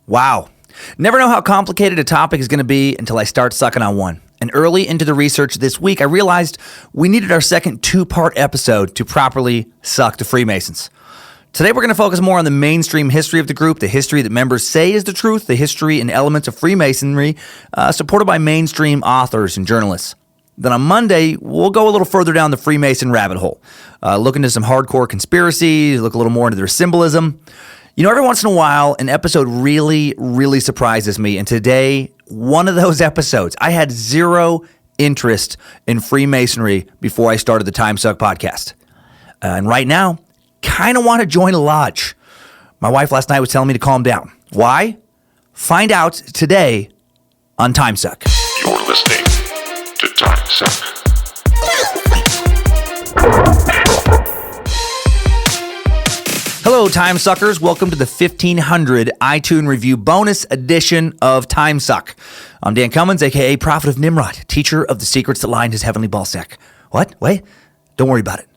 Wow. Never know how complicated a topic is going to be until I start sucking on one. And early into the research this week, I realized we needed our second two-part episode to properly suck the Freemasons. Today, we're going to focus more on the mainstream history of the group, the history that members say is the truth, the history and elements of Freemasonry, supported by mainstream authors and journalists. Then on Monday, we'll go a little further down the Freemason rabbit hole, look into some hardcore conspiracies, look a little more into their symbolism. You know, every once in a while, an episode really surprises me. And today, one of those episodes, I had zero interest in Freemasonry before I started the Timesuck podcast. And right now, kind of want to join a lodge. My wife last night was telling me to calm down. Why? Find out today on Timesuck. You're listening to Timesuck. Hello, Time Suckers. Welcome to the 1500 iTunes Review bonus edition of Timesuck. I'm Dan Cummins, a.k.a. Prophet of Nimrod, teacher of the secrets that line his heavenly ballsack. What? Wait? Don't worry about it.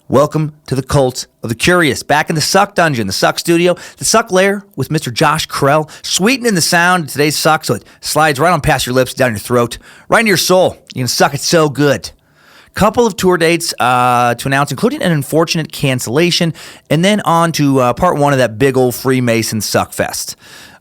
Welcome to the cult of the curious. Back in the Suck Dungeon, the Suck Studio, the Suck Lair with Mr. Josh Krell, sweetening the sound of today's Suck so it slides right on past your lips, down your throat, right into your soul. You can suck it so good. Couple of tour dates to announce, including an unfortunate cancellation, and then on to part one of that big old Freemason Suck Fest.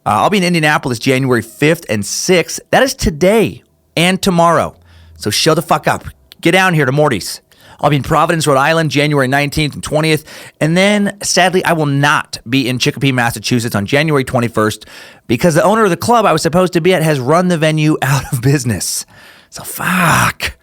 I'll be in Indianapolis January 5th and 6th. That is today and tomorrow. So show the fuck up. Get down here to Morty's. I'll be in Providence, Rhode Island, January 19th and 20th. And then, sadly, I will not be in Chicopee, Massachusetts on January 21st because the owner of the club I was supposed to be at has run the venue out of business. So fuck.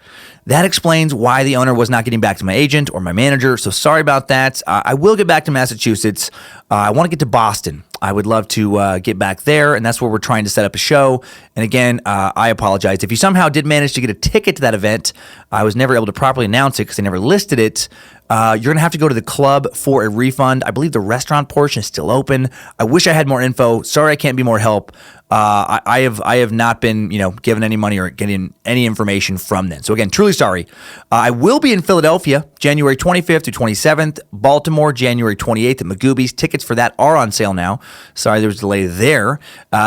That explains why the owner was not getting back to my agent or my manager, so sorry about that. I will get back to Massachusetts. I want to get to Boston. I would love to get back there, and that's where we're trying to set up a show. And again, I apologize. If you somehow did manage to get a ticket to that event, I was never able to properly announce it because I never listed it. You're going to have to go to the club for a refund. I believe the restaurant portion is still open. I wish I had more info. Sorry I can't be more help. I have not been, given any money or getting any information from them. So again, truly sorry. I will be in Philadelphia, January 25th to 27th, Baltimore, January 28th at Magooby's. Tickets for that are on sale now. Sorry there was a delay there.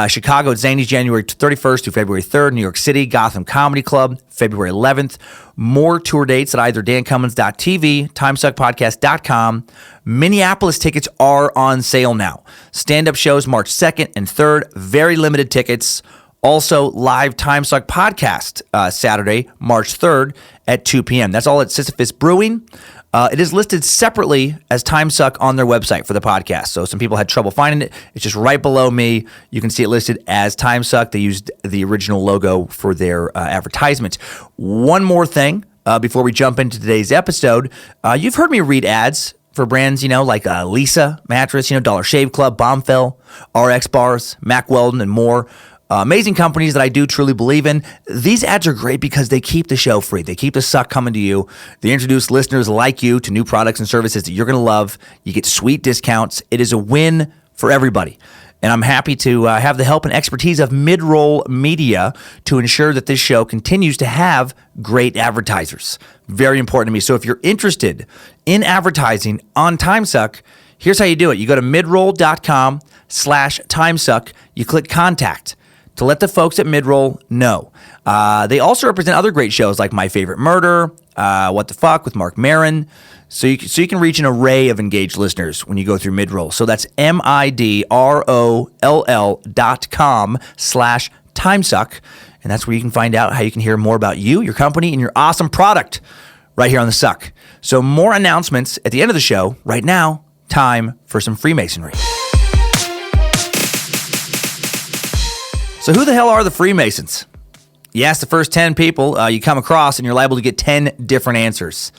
Chicago at Zany's, January 31st to February 3rd. New York City, Gotham Comedy Club, February 11th. More tour dates at either dancummins.tv, timesuckpodcast.com. Minneapolis tickets are on sale now. Stand-up shows March 2nd and 3rd, very limited tickets. Also, live Timesuck podcast Saturday, March 3rd at 2 p.m. That's all at Sisyphus Brewing. It is listed separately as Timesuck on their website for the podcast. So some people had trouble finding it. It's just right below me. You can see it listed as Timesuck. They used the original logo for their advertisement. One more thing before we jump into today's episode. You've heard me read ads for brands, like Lisa Mattress, Dollar Shave Club, Bombfell, RX Bars, Mack Weldon, and more. Amazing companies that I do truly believe in. These ads are great because they keep the show free. They keep the suck coming to you. They introduce listeners like you to new products and services that you're going to love. You get sweet discounts. It is a win for everybody. And I'm happy to have the help and expertise of Midroll Media to ensure that this show continues to have great advertisers. Very important to me. So if you're interested in advertising on Timesuck, here's how you do it. You go to midroll.com/Timesuck. You click contact to let the folks at Midroll know. They also represent other great shows like My Favorite Murder, What the Fuck with Mark Maron. So you can reach an array of engaged listeners when you go through Midroll. So that's midroll.com/Timesuck. And that's where you can find out how you can hear more about you, your company, and your awesome product right here on the Suck. So more announcements at the end of the show. Right now, time for some Freemasonry. So who the hell are the Freemasons? You ask the first 10 people you come across, and you're liable to get 10 different answers.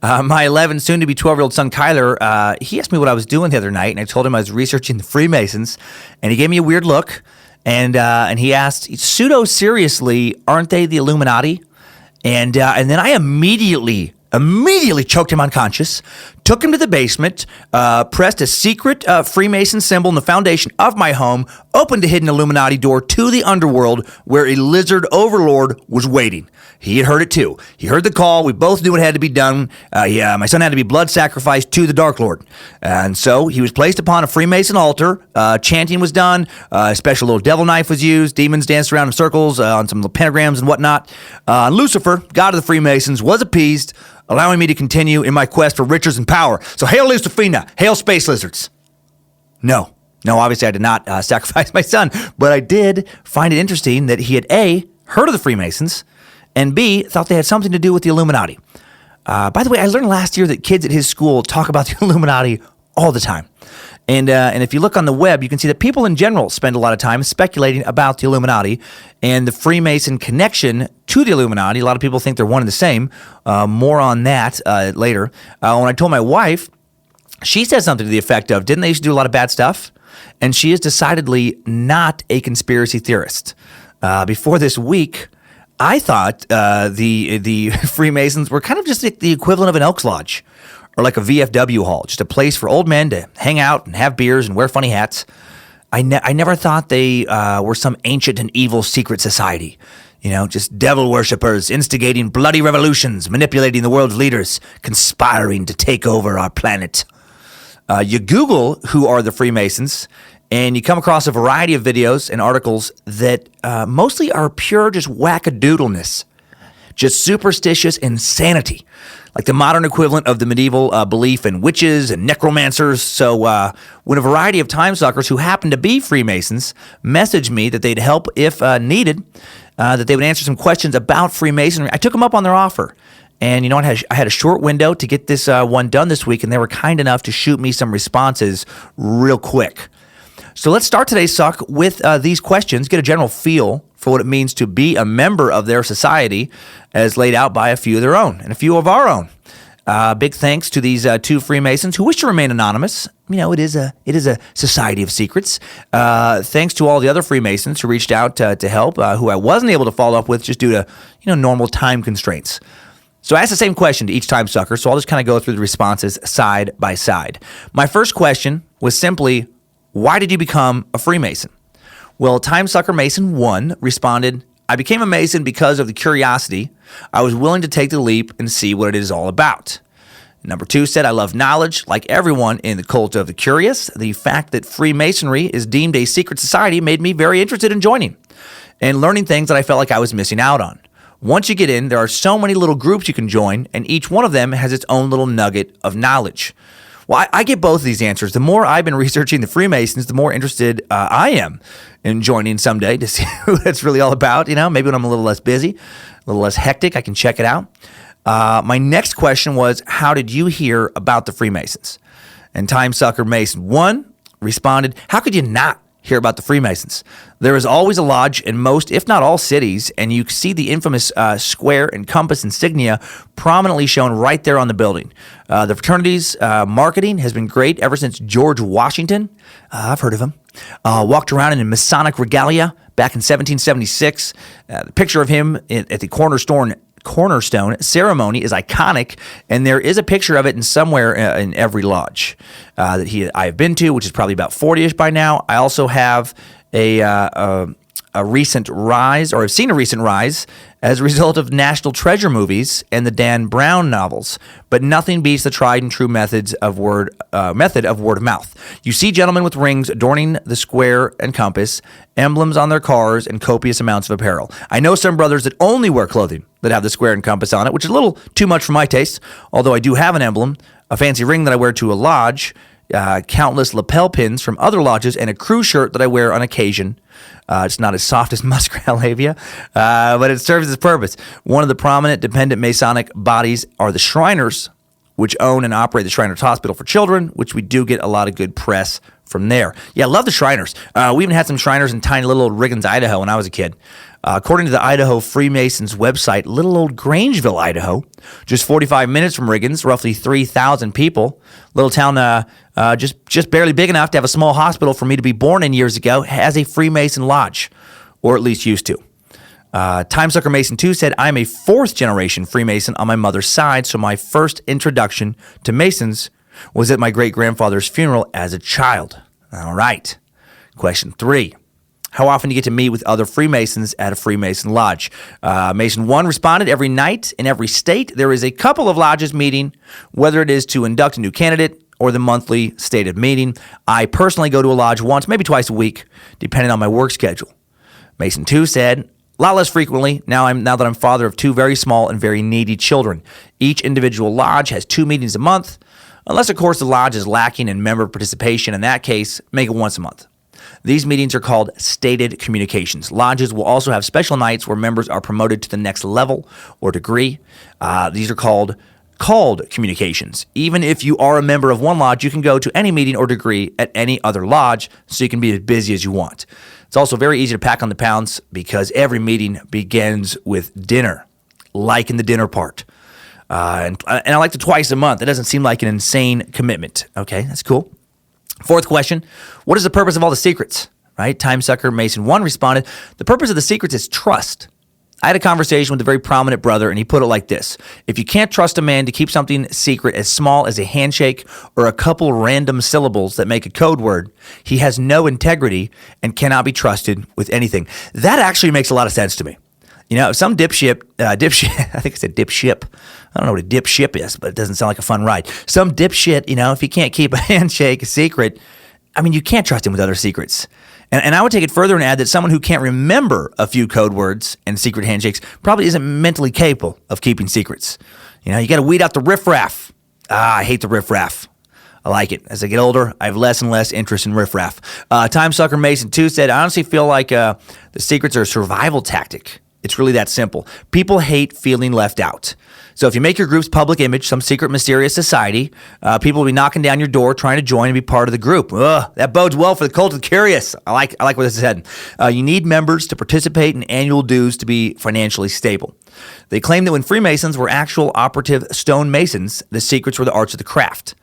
My 11, soon-to-be 12-year-old son, Kyler, he asked me what I was doing the other night, and I told him I was researching the Freemasons, and he gave me a weird look, and he asked, pseudo-seriously, aren't they the Illuminati? And then I immediately immediately choked him unconscious, took him to the basement, pressed a secret Freemason symbol in the foundation of my home, opened a hidden Illuminati door to the underworld where a lizard overlord was waiting. He had heard it too. He heard the call. We both knew it had to be done. My son had to be blood sacrificed to the Dark Lord. And so he was placed upon a Freemason altar. Chanting was done. A special little devil knife was used. Demons danced around in circles on some pentagrams and whatnot. Lucifer, god of the Freemasons, was appeased, allowing me to continue in my quest for riches and power. So hail Lucifina, hail space lizards. No, obviously I did not sacrifice my son, but I did find it interesting that he had A, heard of the Freemasons, and B, thought they had something to do with the Illuminati. By the way, I learned last year that kids at his school talk about the Illuminati all the time. And if you look on the web, you can see that people in general spend a lot of time speculating about the Illuminati and the Freemason connection to the Illuminati. A lot of people think they're one and the same. More on that later. When I told my wife, she said something to the effect of, didn't they used to do a lot of bad stuff? And she is decidedly not a conspiracy theorist. Before this week, I thought the Freemasons were kind of just the equivalent of an Elks Lodge or like a VFW hall, just a place for old men to hang out and have beers and wear funny hats. I never thought they were some ancient and evil secret society. Just devil worshippers instigating bloody revolutions, manipulating the world's leaders, conspiring to take over our planet. You Google who are the Freemasons, and you come across a variety of videos and articles that mostly are pure just wackadoodleness, just superstitious insanity, like the modern equivalent of the medieval belief in witches and necromancers. So when a variety of timesuckers who happen to be Freemasons messaged me that they'd help if needed, that they would answer some questions about Freemasonry, I took them up on their offer. And I had a short window to get this one done this week, and they were kind enough to shoot me some responses real quick. So let's start today's suck with these questions, get a general feel for what it means to be a member of their society as laid out by a few of their own and a few of our own. Big thanks to these two Freemasons who wish to remain anonymous. It is a society of secrets. Thanks to all the other Freemasons who reached out to help, who I wasn't able to follow up with just due to normal time constraints. So I asked the same question to each timesucker, so I'll just kind of go through the responses side by side. My first question was simply, why did you become a Freemason? Well, Timesucker Mason 1 responded, I became a Mason because of the curiosity. I was willing to take the leap and see what it is all about. Number 2 said, I love knowledge. Like everyone in the cult of the curious, the fact that Freemasonry is deemed a secret society made me very interested in joining and learning things that I felt like I was missing out on. Once you get in, there are so many little groups you can join, and each one of them has its own little nugget of knowledge. Well, I get both of these answers. The more I've been researching the Freemasons, the more interested I am in joining someday to see what it's really all about. Maybe when I'm a little less busy, a little less hectic, I can check it out. My next question was, how did you hear about the Freemasons? And Timesucker Mason 1 responded, how could you not hear about the Freemasons? There is always a lodge in most, if not all, cities, and you see the infamous square and compass insignia prominently shown right there on the building. The fraternity's marketing has been great ever since George Washington, I've heard of him, walked around in Masonic regalia back in 1776. The picture of him at the cornerstone ceremony is iconic, and there is a picture of it in somewhere in every lodge that I have been to, which is probably about 40-ish by now. I also have a recent rise, or have seen a recent rise as a result of National Treasure movies and the Dan Brown novels, but nothing beats the tried and true method of word of mouth. You see gentlemen with rings adorning the square and compass, emblems on their cars, and copious amounts of apparel. I know some brothers that only wear clothing that have the square and compass on it, which is a little too much for my taste, although I do have an emblem, a fancy ring that I wear to a lodge, countless lapel pins from other lodges, and a crew shirt that I wear on occasion. It's not as soft as muskrat labia, but it serves its purpose. One of the prominent dependent Masonic bodies are the Shriners, which own and operate the Shriners Hospital for Children, which we do get a lot of good press from there. Yeah, I love the Shriners. We even had some Shriners in tiny little old Riggins, Idaho when I was a kid. According to the Idaho Freemasons website, little old Grangeville, Idaho, just 45 minutes from Riggins, roughly 3,000 people. Little town just barely big enough to have a small hospital for me to be born in years ago, has a Freemason lodge, or at least used to. Timesucker Mason 2 said, I'm a fourth generation Freemason on my mother's side, so my first introduction to Masons was at my great-grandfather's funeral as a child. All right. Question 3. How often do you get to meet with other Freemasons at a Freemason lodge? Mason 1 responded, every night in every state, there is a couple of lodges meeting, whether it is to induct a new candidate or the monthly stated meeting. I personally go to a lodge once, maybe twice a week, depending on my work schedule. Mason 2 said, a lot less frequently now that I'm father of 2 very small and very needy children. Each individual lodge has 2 meetings a month, unless, of course, the lodge is lacking in member participation. In that case, make it once a month. These meetings are called stated communications. Lodges will also have special nights where members are promoted to the next level or degree. These are called communications. Even if you are a member of one lodge, you can go to any meeting or degree at any other lodge, so you can be as busy as you want. It's also very easy to pack on the pounds because every meeting begins with dinner, liking the dinner part. And I like to twice a month. It doesn't seem like an insane commitment. Okay, that's cool. 4th question, what is the purpose of all the secrets? Right? Timesucker Mason 1 responded, the purpose of the secrets is trust. I had a conversation with a very prominent brother, and he put it like this. If you can't trust a man to keep something secret as small as a handshake or a couple random syllables that make a code word, he has no integrity and cannot be trusted with anything. That actually makes a lot of sense to me. You know, some dipshit, I think I said dipship. I don't know what a dipship is, but it doesn't sound like a fun ride. Some dipshit, you know, if he can't keep a handshake a secret, I mean, you can't trust him with other secrets. And I would take it further and add that someone who can't remember a few code words and secret handshakes probably isn't mentally capable of keeping secrets. You know, you got to weed out the riffraff. I hate the riffraff. I like it. As I get older, I have less and less interest in riffraff. Timesucker Mason 2 said, I honestly feel like the secrets are a survival tactic. It's really that simple. People hate feeling left out. So if you make your group's public image some secret, mysterious society, people will be knocking down your door trying to join and be part of the group. Ugh, that bodes well for the cult of the curious. I like where this is heading. You need members to participate in annual dues to be financially stable. They claim that when Freemasons were actual operative stonemasons, the secrets were the arts of the craft.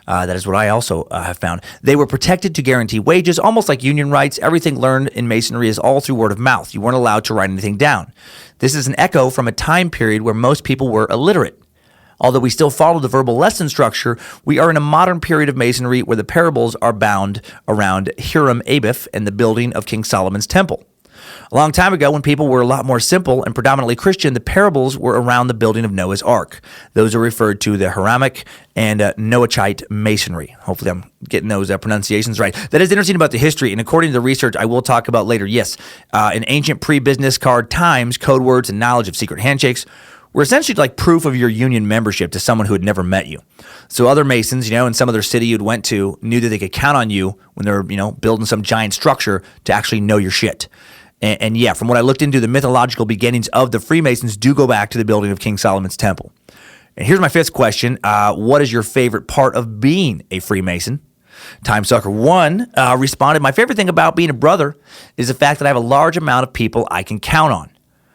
That is what I also have found. They were protected to guarantee wages, almost like union rights. Everything learned in Masonry is all through word of mouth. You weren't allowed to write anything down. This is an echo from a time period where most people were illiterate. Although we still follow the verbal lesson structure, we are in a modern period of Masonry where the parables are bound around Hiram Abiff and the building of King Solomon's temple. A long time ago, when people were a lot more simple and predominantly Christian, the parables were around the building of Noah's Ark. Those are referred to the Haramic and Noachite masonry. Hopefully I'm getting those pronunciations right. That is interesting about the history, and according to the research I will talk about later, yes, in ancient pre-business card times, code words and knowledge of secret handshakes were essentially like proof of your union membership to someone who had never met you. So other Masons, you know, in some other city you'd went to knew that they could count on you when they're, you know, building some giant structure to actually know your shit. And yeah, from what I looked into, the mythological beginnings of the Freemasons do go back to the building of King Solomon's temple. And here's my 5th question. What is your favorite part of being a Freemason? Timesucker 1 responded, my favorite thing about being a brother is the fact that I have a large amount of people I can count on.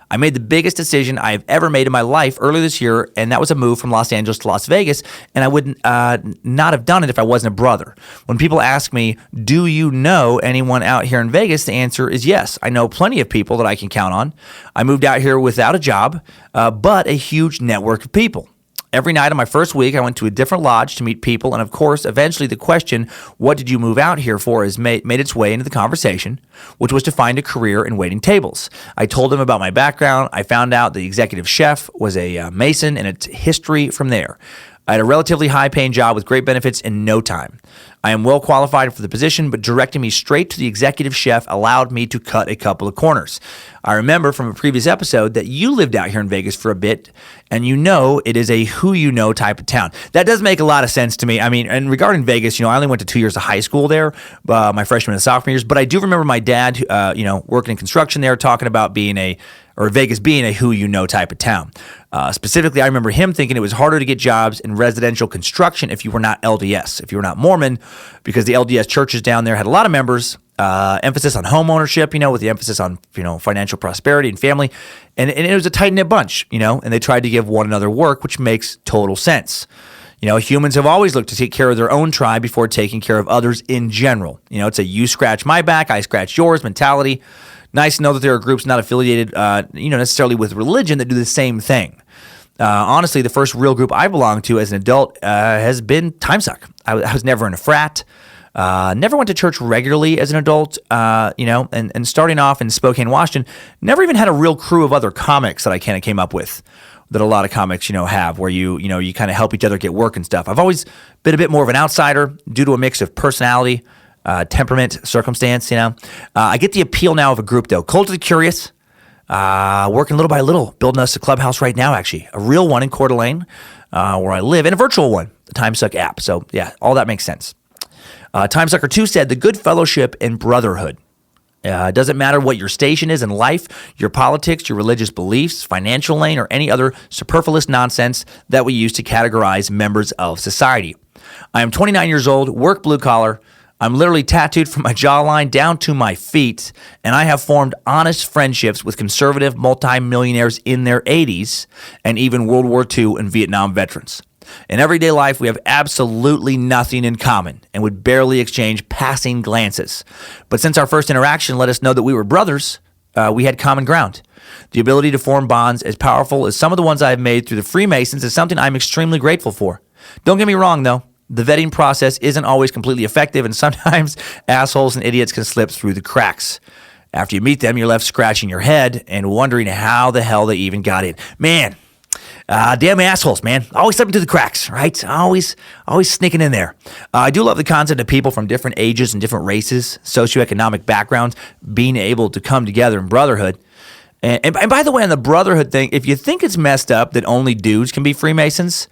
I made the biggest decision I have ever made in my life earlier this year, and that was a move from Los Angeles to Las Vegas, and I would not have done it if I wasn't a brother. When people ask me, do you know anyone out here in Vegas, the answer is yes. I know plenty of people that I can count on. I moved out here without a job, but a huge network of people. Every night of my first week, I went to a different lodge to meet people, and of course, eventually the question, what did you move out here for, has made its way into the conversation, which was to find a career in waiting tables. I told them about my background. I found out the executive chef was a Mason, and it's history from there. I had a relatively high-paying job with great benefits in no time. I am well qualified for the position, but directing me straight to the executive chef allowed me to cut a couple of corners. I remember from a previous episode that you lived out here in Vegas for a bit, and you know it is a who-you-know type of town. That does make a lot of sense to me. I mean, and regarding Vegas, you know, I only went to 2 years of high school there, my freshman and sophomore years, but I do remember my dad, you know, working in construction there, talking about Vegas being a who-you-know type of town. Specifically, I remember him thinking it was harder to get jobs in residential construction if you were not LDS, if you were not Mormon, because the LDS churches down there had a lot of members, emphasis on home ownership, you know, with the emphasis on, you know, financial prosperity and family. And it was a tight-knit bunch, you know, and they tried to give one another work, which makes total sense. Humans have always looked to take care of their own tribe before taking care of others in general. It's a you scratch my back, I scratch yours mentality. Nice to know that there are groups not affiliated, necessarily with religion that do the same thing. Honestly, the first real group I belonged to as an adult has been Timesuck. I was never in a frat. Never went to church regularly as an adult, and starting off in Spokane, Washington, never even had a real crew of other comics that I kind of came up with that a lot of comics, have, where you kind of help each other get work and stuff. I've always been a bit more of an outsider due to a mix of personality, temperament, circumstance, I get the appeal now of a group, though. Cult of the Curious, working little by little, building us a clubhouse right now, actually. A real one in Coeur d'Alene, where I live, and a virtual one, the Timesuck app. So, yeah, all that makes sense. Timesucker 2 said, the good fellowship and brotherhood. It doesn't matter what your station is in life, your politics, your religious beliefs, financial lane, or any other superfluous nonsense that we use to categorize members of society. I am 29 years old, work blue collar. I'm literally tattooed from my jawline down to my feet, and I have formed honest friendships with conservative multimillionaires in their 80s and even World War II and Vietnam veterans. In everyday life, we have absolutely nothing in common and would barely exchange passing glances. But since our first interaction let us know that we were brothers, we had common ground. The ability to form bonds as powerful as some of the ones I have made through the Freemasons is something I'm extremely grateful for. Don't get me wrong, though. The vetting process isn't always completely effective, and sometimes assholes and idiots can slip through the cracks. After you meet them, you're left scratching your head and wondering how the hell they even got in. Man, damn assholes, man. Always slipping through the cracks, right? Always sneaking in there. I do love the concept of people from different ages and different races, socioeconomic backgrounds, being able to come together in brotherhood. And by the way, on the brotherhood thing, if you think it's messed up that only dudes can be Freemasons,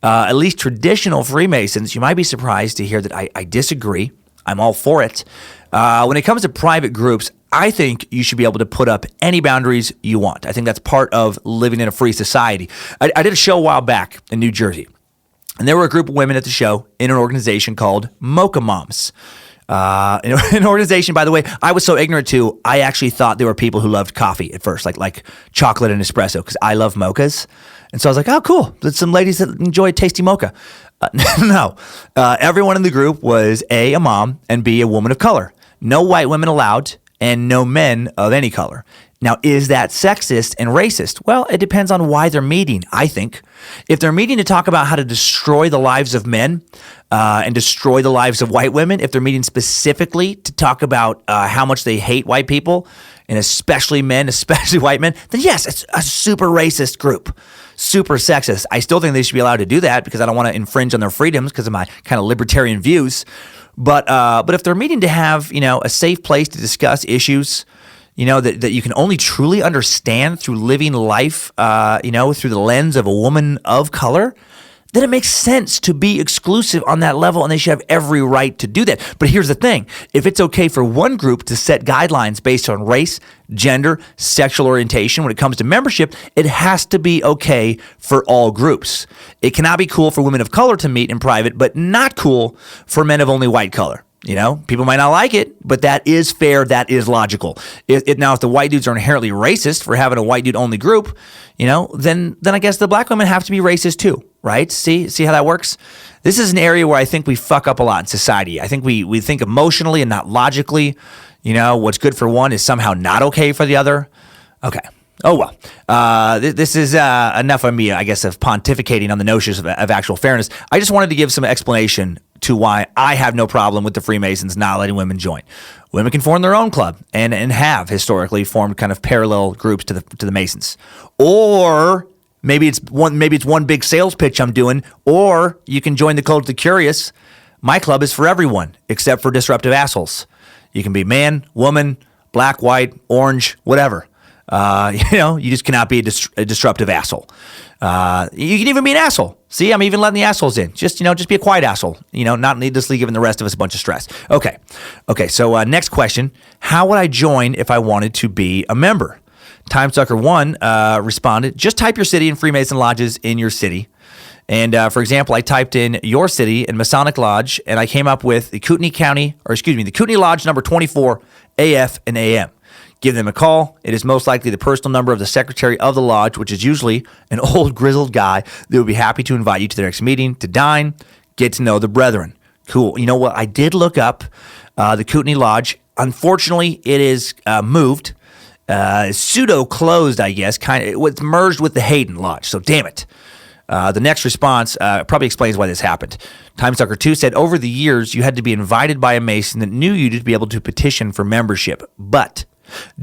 at least traditional Freemasons, you might be surprised to hear that I disagree. I'm all for it. When it comes to private groups, I think you should be able to put up any boundaries you want. I think that's part of living in a free society. I did a show a while back in New Jersey, and there were a group of women at the show in an organization called Mocha Moms. An organization, by the way, I was so ignorant to, I actually thought they were people who loved coffee at first, like chocolate and espresso, because I love mochas. And so I was like, oh, cool. There's some ladies that enjoy tasty mocha. No. Everyone in the group was A, a mom, and B, a woman of color. No white women allowed, and no men of any color. Now, is that sexist and racist? Well, it depends on why they're meeting, I think. If they're meeting to talk about how to destroy the lives of men and destroy the lives of white women, if they're meeting specifically to talk about how much they hate white people, and especially men, especially white men, then yes, it's a super racist group, super sexist. I still think they should be allowed to do that because I don't want to infringe on their freedoms because of my kind of libertarian views. But if they're meeting to have, a safe place to discuss issues, that you can only truly understand through living life, through the lens of a woman of color, then it makes sense to be exclusive on that level, and they should have every right to do that. But here's the thing. If it's okay for one group to set guidelines based on race, gender, sexual orientation when it comes to membership, it has to be okay for all groups. It cannot be cool for women of color to meet in private, but not cool for men of only white color. People might not like it, but that is fair. That is logical. Now, if the white dudes are inherently racist for having a white dude only group, then I guess the black women have to be racist too, right? See how that works? This is an area where I think we fuck up a lot in society. I think we think emotionally and not logically. What's good for one is somehow not okay for the other. Okay. Oh, well, this is enough of me, I guess, of pontificating on the notions of actual fairness. I just wanted to give some explanation to why I have no problem with the Freemasons not letting women join. Women can form their own club and have historically formed kind of parallel groups to the Masons. Or maybe it's one big sales pitch I'm doing, or you can join the Cult of the Curious. My club is for everyone except for disruptive assholes. You can be man, woman, black, white, orange, whatever. You just cannot be a disruptive asshole. You can even be an asshole. See, I'm even letting the assholes in. Just be a quiet asshole. Not needlessly giving the rest of us a bunch of stress. Okay. So next question: how would I join if I wanted to be a member? Timesucker 1 responded: just type your city in Freemason lodges in your city. And for example, I typed in your city and Masonic Lodge, and I came up with the Kootenai Lodge number 24, AF and AM. Give them a call. It is most likely the personal number of the secretary of the lodge, which is usually an old grizzled guy that would be happy to invite you to their next meeting to dine, get to know the brethren. Cool. You know what? I did look up the Kootenai Lodge. Unfortunately, it is moved. Pseudo closed, I guess. It's merged with the Hayden Lodge. So damn it. The next response probably explains why this happened. Timesucker 2 said, over the years, you had to be invited by a Mason that knew you to be able to petition for membership. But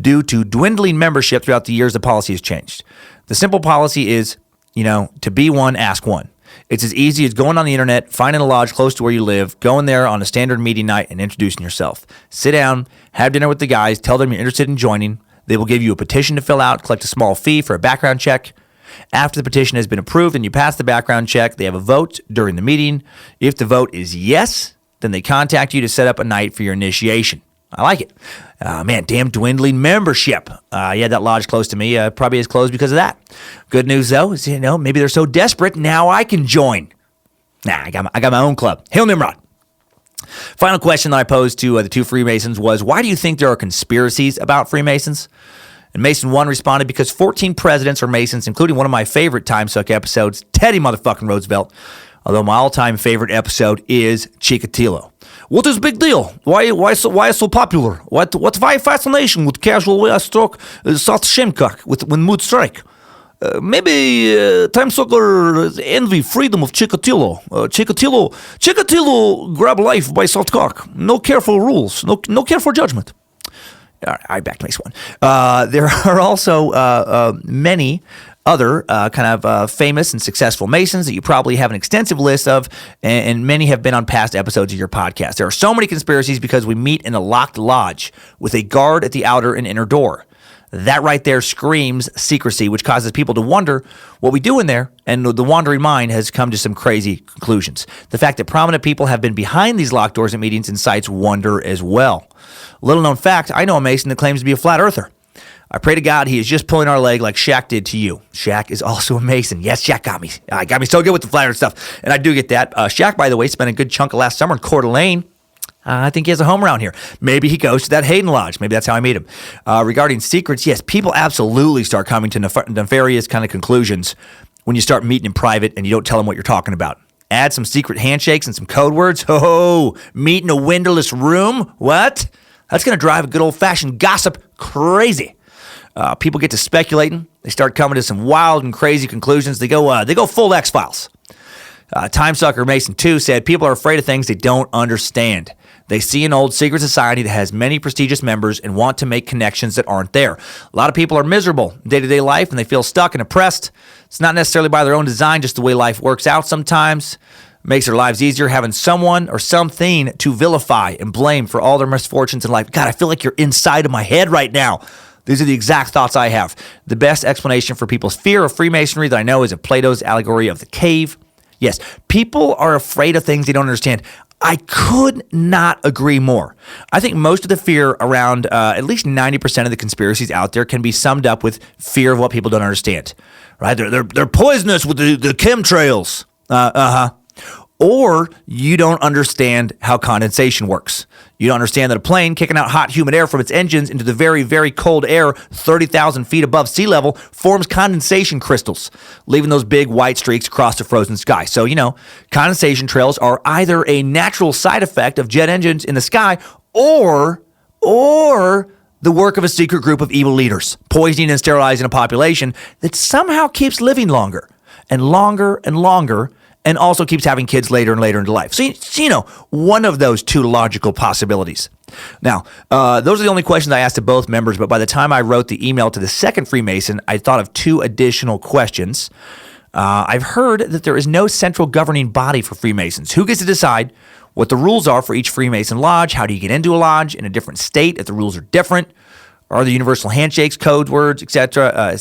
due to dwindling membership throughout the years, the policy has changed. The simple policy is, to be one, ask one. It's as easy as going on the internet, finding a lodge close to where you live, going there on a standard meeting night and introducing yourself. Sit down, have dinner with the guys, tell them you're interested in joining. They will give you a petition to fill out, collect a small fee for a background check. After the petition has been approved and you pass the background check, they have a vote during the meeting. If the vote is yes, then they contact you to set up a night for your initiation. I like it. Man, damn dwindling membership. That lodge close to me probably is closed because of that. Good news, though, is, maybe they're so desperate, now I can join. I got my own club. Hail Nimrod. Final question that I posed to the two Freemasons was, why do you think there are conspiracies about Freemasons? And Mason 1 responded, because 14 presidents are Masons, including one of my favorite Timesuck episodes, Teddy motherfucking Roosevelt. Although my all-time favorite episode is Chikatilo. What is big deal? Why so popular? What's why fascination with casual way I stroke South Shemcock when mood strike? Maybe Timesucker envy freedom of Chikatilo. Chikatilo grab life by South Cock. No care for rules. No care for judgment. All right, back to Mason 1. There are also many other famous and successful Masons that you probably have an extensive list of, and many have been on past episodes of your podcast. There are so many conspiracies because we meet in a locked lodge with a guard at the outer and inner door. That right there screams secrecy, which causes people to wonder what we do in there, and the wandering mind has come to some crazy conclusions. The fact that prominent people have been behind these locked doors at meetings incites wonder as well. Little known fact, I know a Mason that claims to be a flat earther. I pray to God he is just pulling our leg like Shaq did to you. Shaq is also a Mason. Yes, Shaq got me. Got me so good with the flat earth stuff. And I do get that. Shaq, by the way, spent a good chunk of last summer in Coeur d'Alene. I think he has a home around here. Maybe he goes to that Hayden Lodge. Maybe that's how I meet him. Regarding secrets, yes, people absolutely start coming to nefarious kind of conclusions when you start meeting in private and you don't tell them what you're talking about. Add some secret handshakes and some code words. Meet in a windowless room? What? That's going to drive a good old-fashioned gossip crazy. People get to speculating. They start coming to some wild and crazy conclusions. They go full X-Files. Timesucker Mason 2 said, people are afraid of things they don't understand. They see an old secret society that has many prestigious members and want to make connections that aren't there. A lot of people are miserable in day-to-day life and they feel stuck and oppressed. It's not necessarily by their own design, just the way life works out sometimes. It makes their lives easier having someone or something to vilify and blame for all their misfortunes in life. God, I feel like you're inside of my head right now. These are the exact thoughts I have. The best explanation for people's fear of Freemasonry that I know is in Plato's allegory of the cave. Yes, people are afraid of things they don't understand. I could not agree more. I think most of the fear around at least 90% of the conspiracies out there can be summed up with fear of what people don't understand. Right? They're poisonous with the chemtrails. Or you don't understand how condensation works. You don't understand that a plane kicking out hot, humid air from its engines into the very, very cold air 30,000 feet above sea level forms condensation crystals, leaving those big white streaks across the frozen sky. So, condensation trails are either a natural side effect of jet engines in the sky or the work of a secret group of evil leaders, poisoning and sterilizing a population that somehow keeps living longer and longer and longer, and also keeps having kids later and later into life. So, one of those two logical possibilities. Now, those are the only questions I asked to both members, but by the time I wrote the email to the second Freemason, I thought of two additional questions. I've heard that there is no central governing body for Freemasons. Who gets to decide what the rules are for each Freemason lodge? How do you get into a lodge in a different state if the rules are different? Are there universal handshakes, code words, etc.,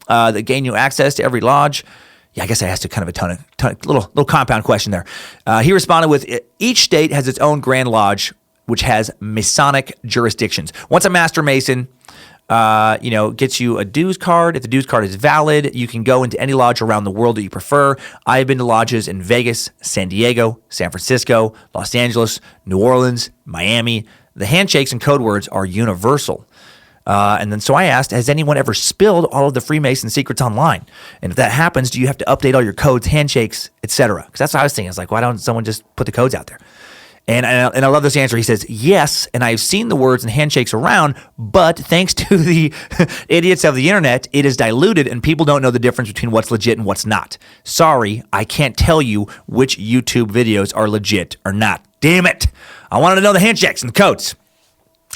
that gain you access to every lodge? Yeah, I guess I asked a kind of a little compound question there. He responded with, each state has its own Grand Lodge, which has Masonic jurisdictions. Once a Master Mason, gets you a dues card. If the dues card is valid, you can go into any lodge around the world that you prefer. I've been to lodges in Vegas, San Diego, San Francisco, Los Angeles, New Orleans, Miami. The handshakes and code words are universal. And then so I asked, has anyone ever spilled all of the Freemason secrets online? And if that happens, do you have to update all your codes, handshakes, etc.? Because that's what I was thinking. It's like, why don't someone just put the codes out there? And I love this answer. He says, yes, and I've seen the words and handshakes around, but thanks to the idiots of the internet, it is diluted and people don't know the difference between what's legit and what's not. Sorry, I can't tell you which YouTube videos are legit or not. Damn it. I wanted to know the handshakes and the codes.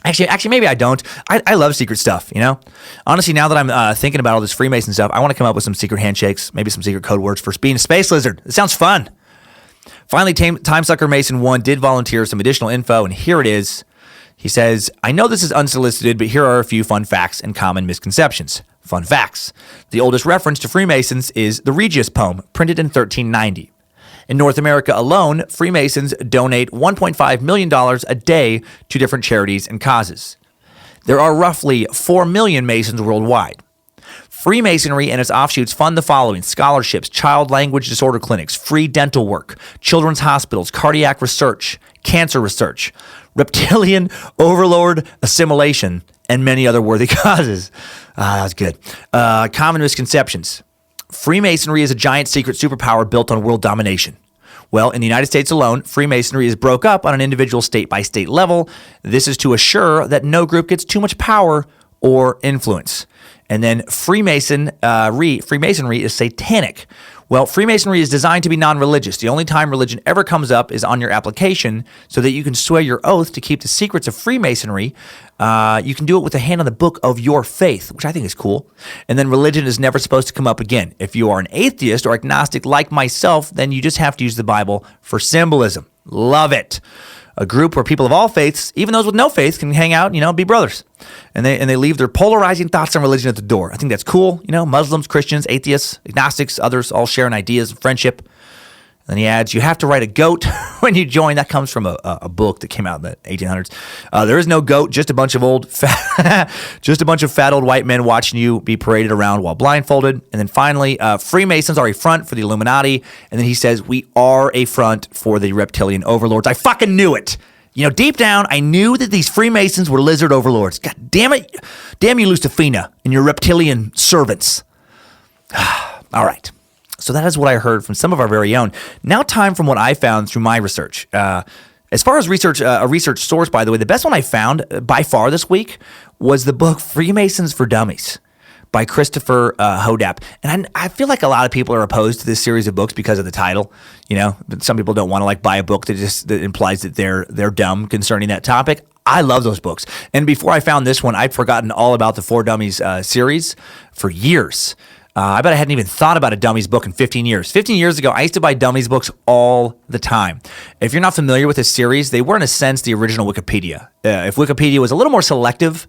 Actually, maybe I don't. I love secret stuff, you know? Honestly, now that I'm thinking about all this Freemason stuff, I want to come up with some secret handshakes, maybe some secret code words for being a space lizard. It sounds fun. Finally, Timesucker Mason 1 did volunteer some additional info, and here it is. He says, I know this is unsolicited, but here are a few fun facts and common misconceptions. Fun facts. The oldest reference to Freemasons is the Regius poem, printed in 1390. In North America alone, Freemasons donate $1.5 million a day to different charities and causes. There are roughly 4 million Masons worldwide. Freemasonry and its offshoots fund the following: scholarships, child language disorder clinics, free dental work, children's hospitals, cardiac research, cancer research, reptilian overlord assimilation, and many other worthy causes. That was good. Common misconceptions. Freemasonry is a giant secret superpower built on world domination. Well, in the United States alone, Freemasonry is broke up on an individual state-by-state level. This is to assure that no group gets too much power or influence. And then Freemasonry is satanic. Well, Freemasonry is designed to be non-religious. The only time religion ever comes up is on your application so that you can swear your oath to keep the secrets of Freemasonry. You can do it with a hand on the book of your faith, which I think is cool. And then religion is never supposed to come up again. If you are an atheist or agnostic like myself, then you just have to use the Bible for symbolism. Love it. A group where people of all faiths, even those with no faith, can hang out, be brothers. And they leave their polarizing thoughts on religion at the door. I think that's cool. Muslims, Christians, atheists, agnostics, others all sharing ideas and friendship. And then he adds, you have to write a goat when you join. That comes from a book that came out in the 1800s. There is no goat, just a bunch of fat old white men watching you be paraded around while blindfolded. And then finally, Freemasons are a front for the Illuminati. And then he says, we are a front for the reptilian overlords. I fucking knew it. Deep down, I knew that these Freemasons were lizard overlords. God damn it. Damn you, Lucifina, and your reptilian servants. All right. So that is what I heard from some of our very own. Now time from what I found through my research. As far as research, a research source, by the way, the best one I found by far this week was the book Freemasons for Dummies by Christopher Hodap. And I feel like a lot of people are opposed to this series of books because of the title. Some people don't want to buy a book that implies that they're dumb concerning that topic. I love those books. And before I found this one, I'd forgotten all about the For Dummies series for years. I bet I hadn't even thought about a Dummies book in 15 years. 15 years ago, I used to buy Dummies books all the time. If you're not familiar with this series, they were in a sense the original Wikipedia. If Wikipedia was a little more selective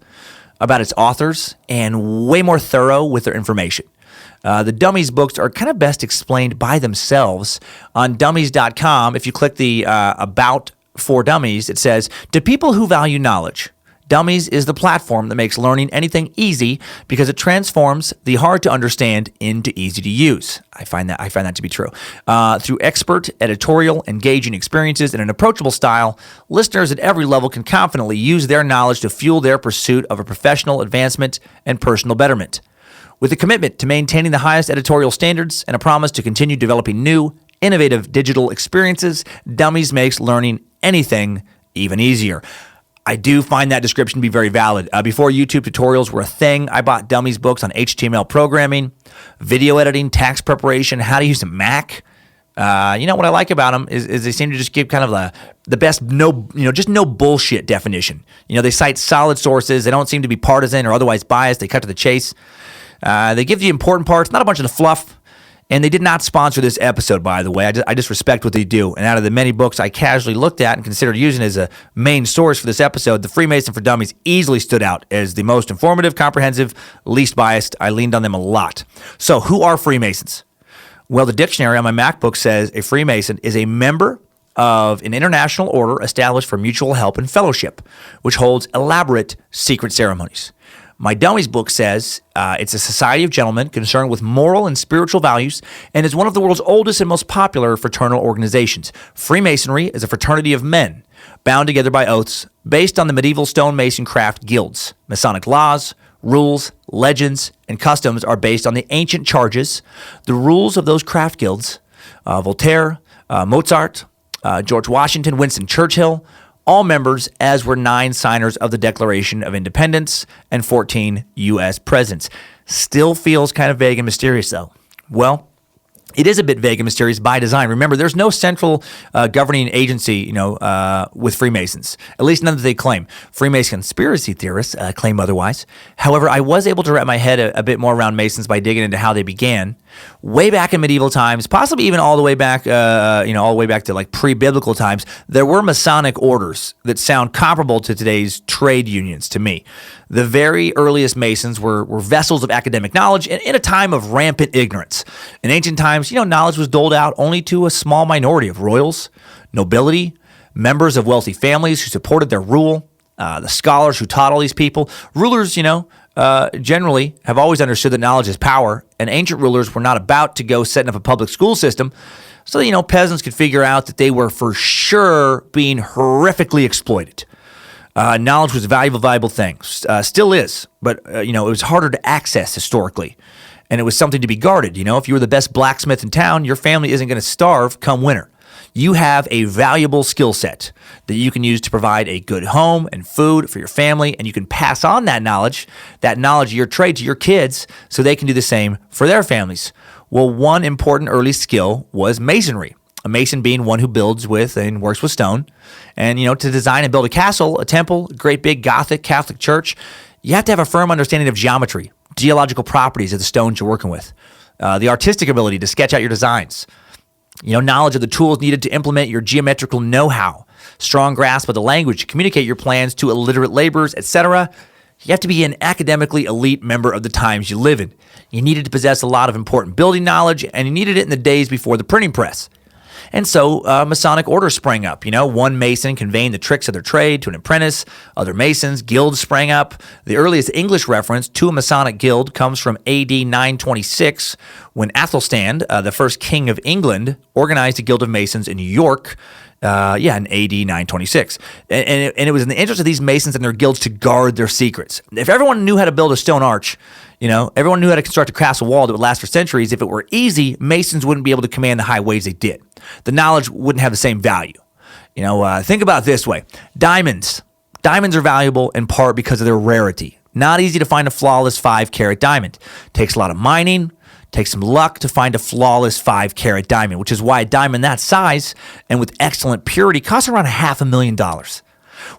about its authors and way more thorough with their information. The Dummies books are kind of best explained by themselves. On dummies.com, if you click the About For Dummies, it says, to people who value knowledge, Dummies is the platform that makes learning anything easy because it transforms the hard to understand into easy to use. I find that to be true. Through expert, editorial, engaging experiences and an approachable style, listeners at every level can confidently use their knowledge to fuel their pursuit of a professional advancement and personal betterment. With a commitment to maintaining the highest editorial standards and a promise to continue developing new, innovative digital experiences, Dummies makes learning anything even easier. I do find that description to be very valid. Before YouTube tutorials were a thing, I bought Dummies books on HTML programming, video editing, tax preparation, how to use a Mac. What I like about them is they seem to just give kind of the best no bullshit definition. They cite solid sources. They don't seem to be partisan or otherwise biased. They cut to the chase. They give the important parts, not a bunch of the fluff. And they did not sponsor this episode, by the way. I just respect what they do. And out of the many books I casually looked at and considered using as a main source for this episode, The Freemason for Dummies easily stood out as the most informative, comprehensive, least biased. I leaned on them a lot. So who are Freemasons? Well, the dictionary on my MacBook says a Freemason is a member of an international order established for mutual help and fellowship, which holds elaborate secret ceremonies. My Dummies book says it's a society of gentlemen concerned with moral and spiritual values and is one of the world's oldest and most popular fraternal organizations. Freemasonry is a fraternity of men bound together by oaths based on the medieval stonemason craft guilds. Masonic laws, rules, legends, and customs are based on the ancient charges, the rules of those craft guilds. Voltaire, Mozart, George Washington, Winston Churchill, all members, as were 9 signers of the Declaration of Independence and 14 U.S. presidents. Still feels kind of vague and mysterious, though. Well, it is a bit vague and mysterious by design. Remember, there's no central governing agency, with Freemasons, at least none that they claim. Freemason conspiracy theorists claim otherwise. However, I was able to wrap my head a bit more around Masons by digging into how they began. Way back in medieval times, possibly even all the way back, all the way back to like pre-biblical times, there were Masonic orders that sound comparable to today's trade unions to me. The very earliest Masons were vessels of academic knowledge in a time of rampant ignorance. In ancient times, knowledge was doled out only to a small minority of royals, nobility, members of wealthy families who supported their rule, the scholars who taught all these people. Rulers, generally have always understood that knowledge is power, and ancient rulers were not about to go setting up a public school system so that, peasants could figure out that they were for sure being horrifically exploited. Knowledge was a valuable thing, still is, but, it was harder to access historically, and it was something to be guarded. If you were the best blacksmith in town, your family isn't going to starve come winter. You have a valuable skill set that you can use to provide a good home and food for your family, and you can pass on that knowledge of your trade to your kids so they can do the same for their families. Well, one important early skill was masonry. A mason being one who builds with and works with stone. And, to design and build a castle, a temple, a great big Gothic Catholic church, you have to have a firm understanding of geometry, geological properties of the stones you're working with, the artistic ability to sketch out your designs, knowledge of the tools needed to implement your geometrical know-how, strong grasp of the language to communicate your plans to illiterate laborers, etc. You have to be an academically elite member of the times you live in. You needed to possess a lot of important building knowledge, and you needed it in the days before the printing press. And so Masonic orders sprang up. One Mason conveying the tricks of their trade to an apprentice. Other Masons, guilds sprang up. The earliest English reference to a Masonic guild comes from AD 926, when Athelstan, the first king of England, organized a guild of Masons in New York. In AD 926. And it was in the interest of these Masons and their guilds to guard their secrets. If everyone knew how to build a stone arch, everyone knew how to construct a castle wall that would last for centuries. If it were easy, Masons wouldn't be able to command the high wage they did. The knowledge wouldn't have the same value. Think about it this way. Diamonds. Diamonds are valuable in part because of their rarity. Not easy to find a flawless 5-carat diamond. Takes a lot of mining. Takes some luck to find a flawless 5-carat diamond, which is why a diamond that size and with excellent purity costs around $500,000.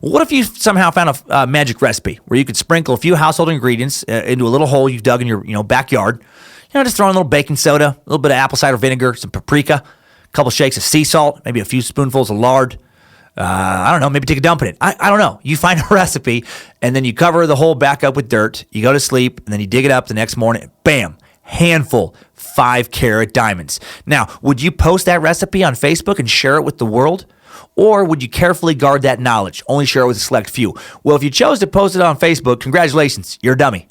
Well, what if you somehow found a magic recipe where you could sprinkle a few household ingredients into a little hole you've dug in your backyard? Just throw in a little baking soda, a little bit of apple cider vinegar, some paprika, a couple shakes of sea salt, maybe a few spoonfuls of lard. I don't know, maybe take a dump in it. I don't know. You find a recipe, and then you cover the hole back up with dirt. You go to sleep, and then you dig it up the next morning. Bam. Handful 5-carat diamonds. Now, would you post that recipe on Facebook and share it with the world? Or would you carefully guard that knowledge, only share it with a select few? Well, if you chose to post it on Facebook, congratulations, you're a dummy.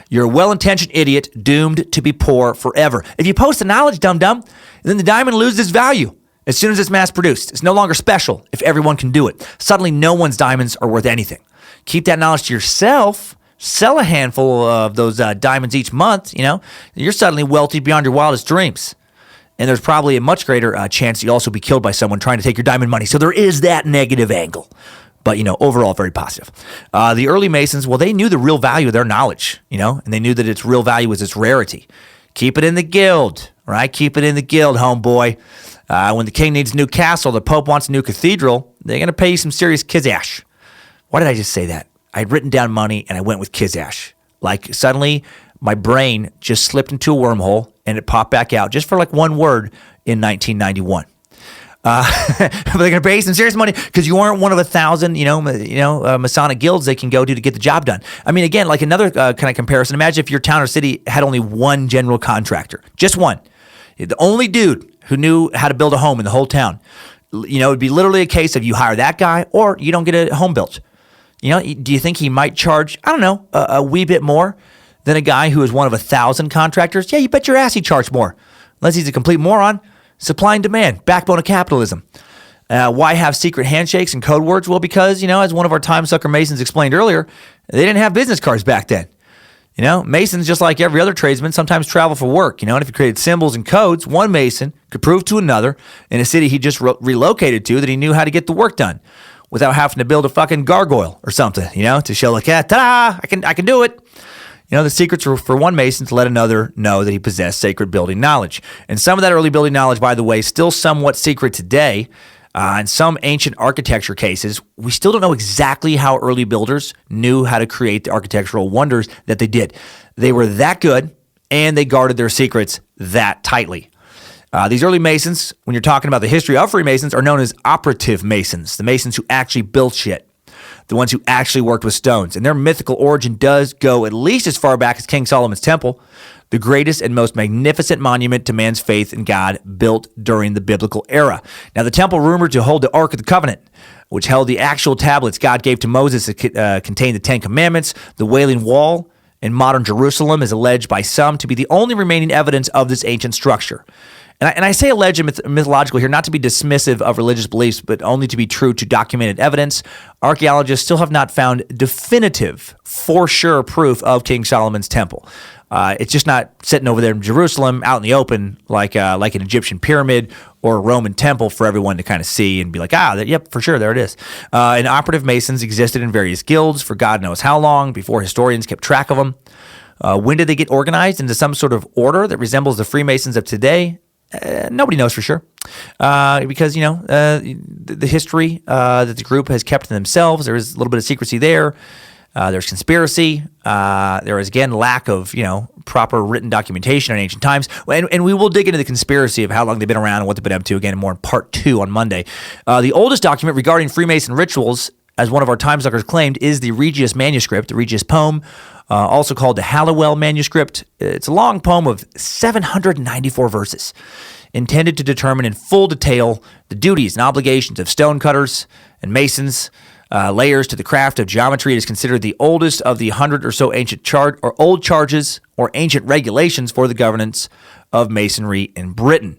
You're a well-intentioned idiot doomed to be poor forever. If you post the knowledge, dum-dum, then the diamond loses its value as soon as it's mass-produced. It's no longer special if everyone can do it. Suddenly, no one's diamonds are worth anything. Keep that knowledge to yourself. Sell a handful of those diamonds each month, you're suddenly wealthy beyond your wildest dreams. And there's probably a much greater chance you'll also be killed by someone trying to take your diamond money. So there is that negative angle. But, overall, very positive. The early Masons, well, they knew the real value of their knowledge, and they knew that its real value was its rarity. Keep it in the guild, right? Keep it in the guild, homeboy. When the king needs a new castle, the pope wants a new cathedral, they're going to pay you some serious kizash. Why did I just say that? I'd written down money and I went with kizash. Like suddenly my brain just slipped into a wormhole and it popped back out just for like one word in 1991. But they're going to pay you some serious money because you aren't one of 1,000, Masonic guilds they can go to get the job done. I mean, again, like another kind of comparison. Imagine if your town or city had only one general contractor, just one, the only dude who knew how to build a home in the whole town. It'd be literally a case of you hire that guy or you don't get a home built. Do you think he might charge, a wee bit more than a guy who is one of 1,000 contractors? Yeah, you bet your ass he charged more. Unless he's a complete moron. Supply and demand, backbone of capitalism. Why have secret handshakes and code words? Well, because, as one of our time sucker Masons explained earlier, they didn't have business cards back then. Masons, just like every other tradesman, sometimes travel for work, and if he created symbols and codes, one Mason could prove to another in a city he just relocated to that he knew how to get the work done without having to build a fucking gargoyle or something, to show like, ta-da, I can do it. The secrets were for one Mason to let another know that he possessed sacred building knowledge. And some of that early building knowledge, by the way, is still somewhat secret today. In some ancient architecture cases, we still don't know exactly how early builders knew how to create the architectural wonders that they did. They were that good, and they guarded their secrets that tightly. These early Masons, when you're talking about the history of Freemasons, are known as operative Masons, the Masons who actually built shit, the ones who actually worked with stones. And their mythical origin does go at least as far back as King Solomon's Temple, the greatest and most magnificent monument to man's faith in God built during the biblical era. Now, the temple rumored to hold the Ark of the Covenant, which held the actual tablets God gave to Moses that contained the Ten Commandments. The Wailing Wall in modern Jerusalem is alleged by some to be the only remaining evidence of this ancient structure. And I say alleged and mythological here, not to be dismissive of religious beliefs, but only to be true to documented evidence. Archaeologists still have not found definitive, for sure proof of King Solomon's temple. It's just not sitting over there in Jerusalem out in the open like an Egyptian pyramid or a Roman temple for everyone to kind of see and be like, yep, for sure, there it is. And operative Masons existed in various guilds for God knows how long before historians kept track of them. When did they get organized into some sort of order that resembles the Freemasons of today? Nobody knows for sure because, the history that the group has kept to themselves, there is a little bit of secrecy there. There's conspiracy. There is, again, lack of, proper written documentation in ancient times. And we will dig into the conspiracy of how long they've been around and what they've been up to, again, more in part 2 on Monday. The oldest document regarding Freemason rituals, as one of our time suckers claimed, is the Regius manuscript, the Regius poem, also called the Halliwell manuscript. It's a long poem of 794 verses, intended to determine in full detail the duties and obligations of stonecutters and masons, layers to the craft of geometry. It is considered the oldest of the 100 or so ancient old charges or ancient regulations for the governance of masonry in Britain.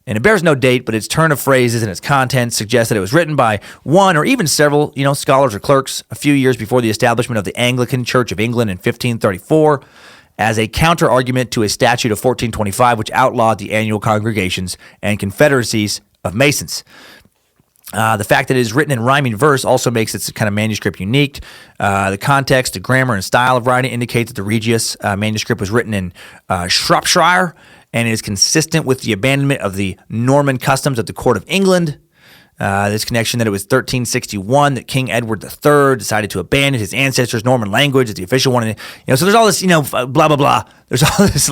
And it bears no date, but its turn of phrases and its content suggests that it was written by one or even several, scholars or clerks a few years before the establishment of the Anglican Church of England in 1534 as a counter-argument to a statute of 1425 which outlawed the annual congregations and confederacies of Masons. The fact that it is written in rhyming verse also makes its kind of manuscript unique. The context, the grammar, and style of writing indicate that the Regius manuscript was written in Shropshire and is consistent with the abandonment of the Norman customs of the court of England. This connection that it was 1361 that King Edward III decided to abandon his ancestors' Norman language as the official one. So there's all this, blah, blah, blah. There's all this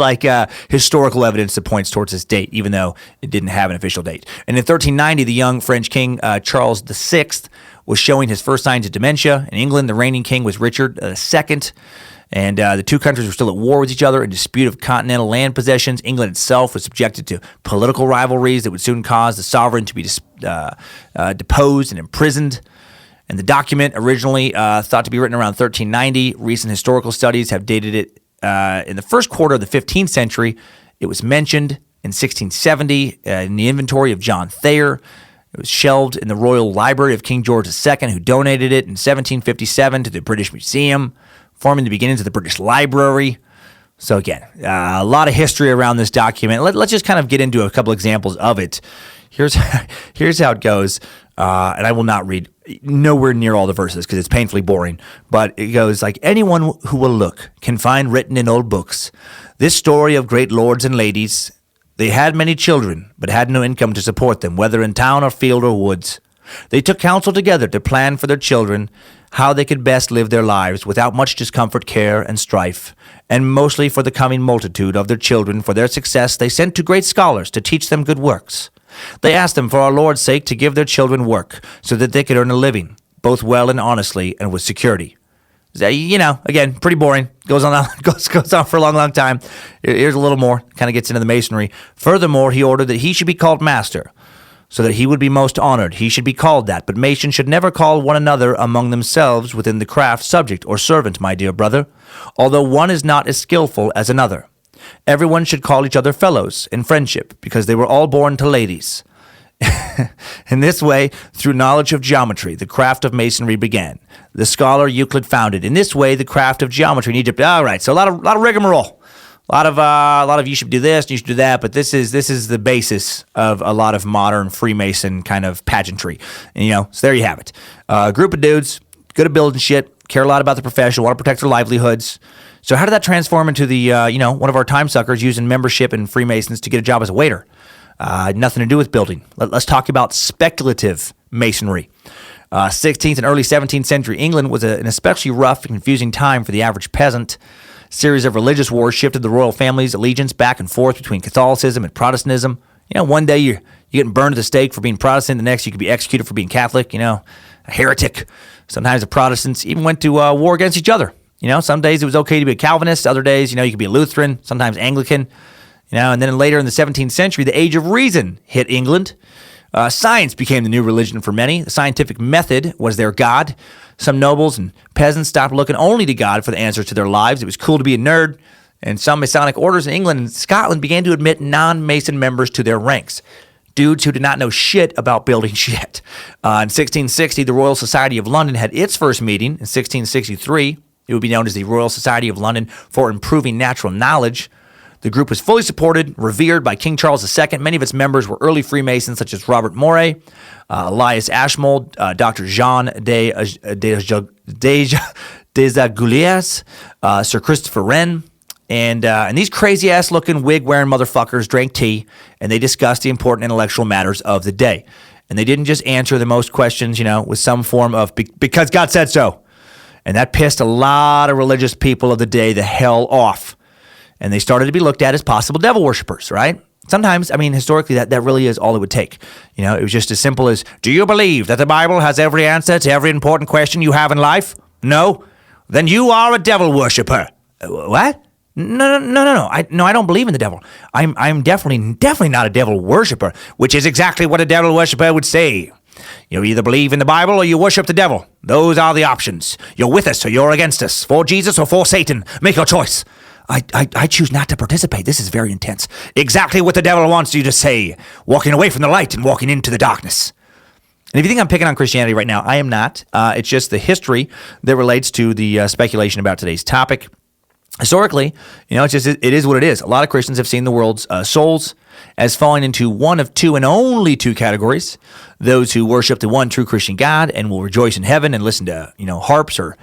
historical evidence that points towards this date, even though it didn't have an official date. And in 1390, the young French king Charles VI was showing his first signs of dementia. In England, the reigning king was Richard II. And the two countries were still at war with each other in dispute of continental land possessions. England itself was subjected to political rivalries that would soon cause the sovereign to be deposed and imprisoned. And the document, originally thought to be written around 1390, recent historical studies have dated it in the first quarter of the 15th century. It was mentioned in 1670 in the inventory of John Thayer. It was shelved in the Royal Library of King George II, who donated it in 1757 to the British Museum, forming the beginnings of the British Library. So again, a lot of history around this document. Let's just kind of get into a couple examples of it. Here's how it goes, and I will not read nowhere near all the verses because it's painfully boring, but it goes like, anyone who will look can find written in old books this story of great lords and ladies. They had many children, but had no income to support them, whether in town or field or woods. They took counsel together to plan for their children how they could best live their lives without much discomfort, care, and strife, and mostly for the coming multitude of their children. For their success they sent to great scholars to teach them good works. They asked them for our Lord's sake to give their children work, so that they could earn a living, both well and honestly, and with security. Again, pretty boring. Goes on for a long, long time. Here's a little more. Kind of gets into the masonry. Furthermore, he ordered that he should be called master, so that he would be most honored. He should be called that, but Masons should never call one another among themselves within the craft subject or servant, my dear brother, although one is not as skillful as another. Everyone should call each other fellows in friendship, because they were all born to ladies. In this way, through knowledge of geometry, the craft of masonry began. The scholar Euclid founded. In this way, the craft of geometry in Egypt. All right, so a lot of rigmarole. A lot of you should do this, and you should do that, but this is the basis of a lot of modern Freemason kind of pageantry. And, so there you have it. A group of dudes, good at building shit, care a lot about the profession, want to protect their livelihoods. So how did that transform into the, one of our time suckers using membership in Freemasons to get a job as a waiter? Nothing to do with building. Let's talk about speculative masonry. 16th and early 17th century England was an especially rough and confusing time for the average peasant. Series of religious wars shifted the royal family's allegiance back and forth between Catholicism and Protestantism. One day you're getting burned at the stake for being Protestant. The next you could be executed for being Catholic, a heretic. Sometimes the Protestants even went to war against each other. Some days it was okay to be a Calvinist. Other days, you could be a Lutheran, sometimes Anglican. And then later in the 17th century, the Age of Reason hit England. Science became the new religion for many. The scientific method was their God. Some nobles and peasants stopped looking only to God for the answers to their lives. It was cool to be a nerd. And some Masonic orders in England and Scotland began to admit non-Mason members to their ranks. Dudes who did not know shit about building shit. In 1660, the Royal Society of London had its first meeting. In 1663, it would be known as the Royal Society of London for Improving Natural Knowledge. The group was fully supported, revered by King Charles II. Many of its members were early Freemasons, such as Robert Moray, Elias Ashmold, Dr. Jean Desagouliers, Sir Christopher Wren. And these crazy-ass looking wig-wearing motherfuckers drank tea, and they discussed the important intellectual matters of the day. And they didn't just answer the most questions, with some form of, because God said so. And that pissed a lot of religious people of the day the hell off. And they started to be looked at as possible devil worshippers, right? Sometimes, historically, that really is all it would take. It was just as simple as, do you believe that the Bible has every answer to every important question you have in life? No? Then you are a devil worshipper. What? No. I don't believe in the devil. I'm definitely not a devil worshipper, which is exactly what a devil worshipper would say. You either believe in the Bible or you worship the devil. Those are the options. You're with us or you're against us. For Jesus or for Satan. Make your choice. I choose not to participate. This is very intense. Exactly what the devil wants you to say. Walking away from the light and walking into the darkness. And if you think I'm picking on Christianity right now, I am not. It's just the history that relates to the speculation about today's topic. Historically, it is what it is. A lot of Christians have seen the world's souls as falling into one of two and only two categories. Those who worship the one true Christian God and will rejoice in heaven and listen to, harps or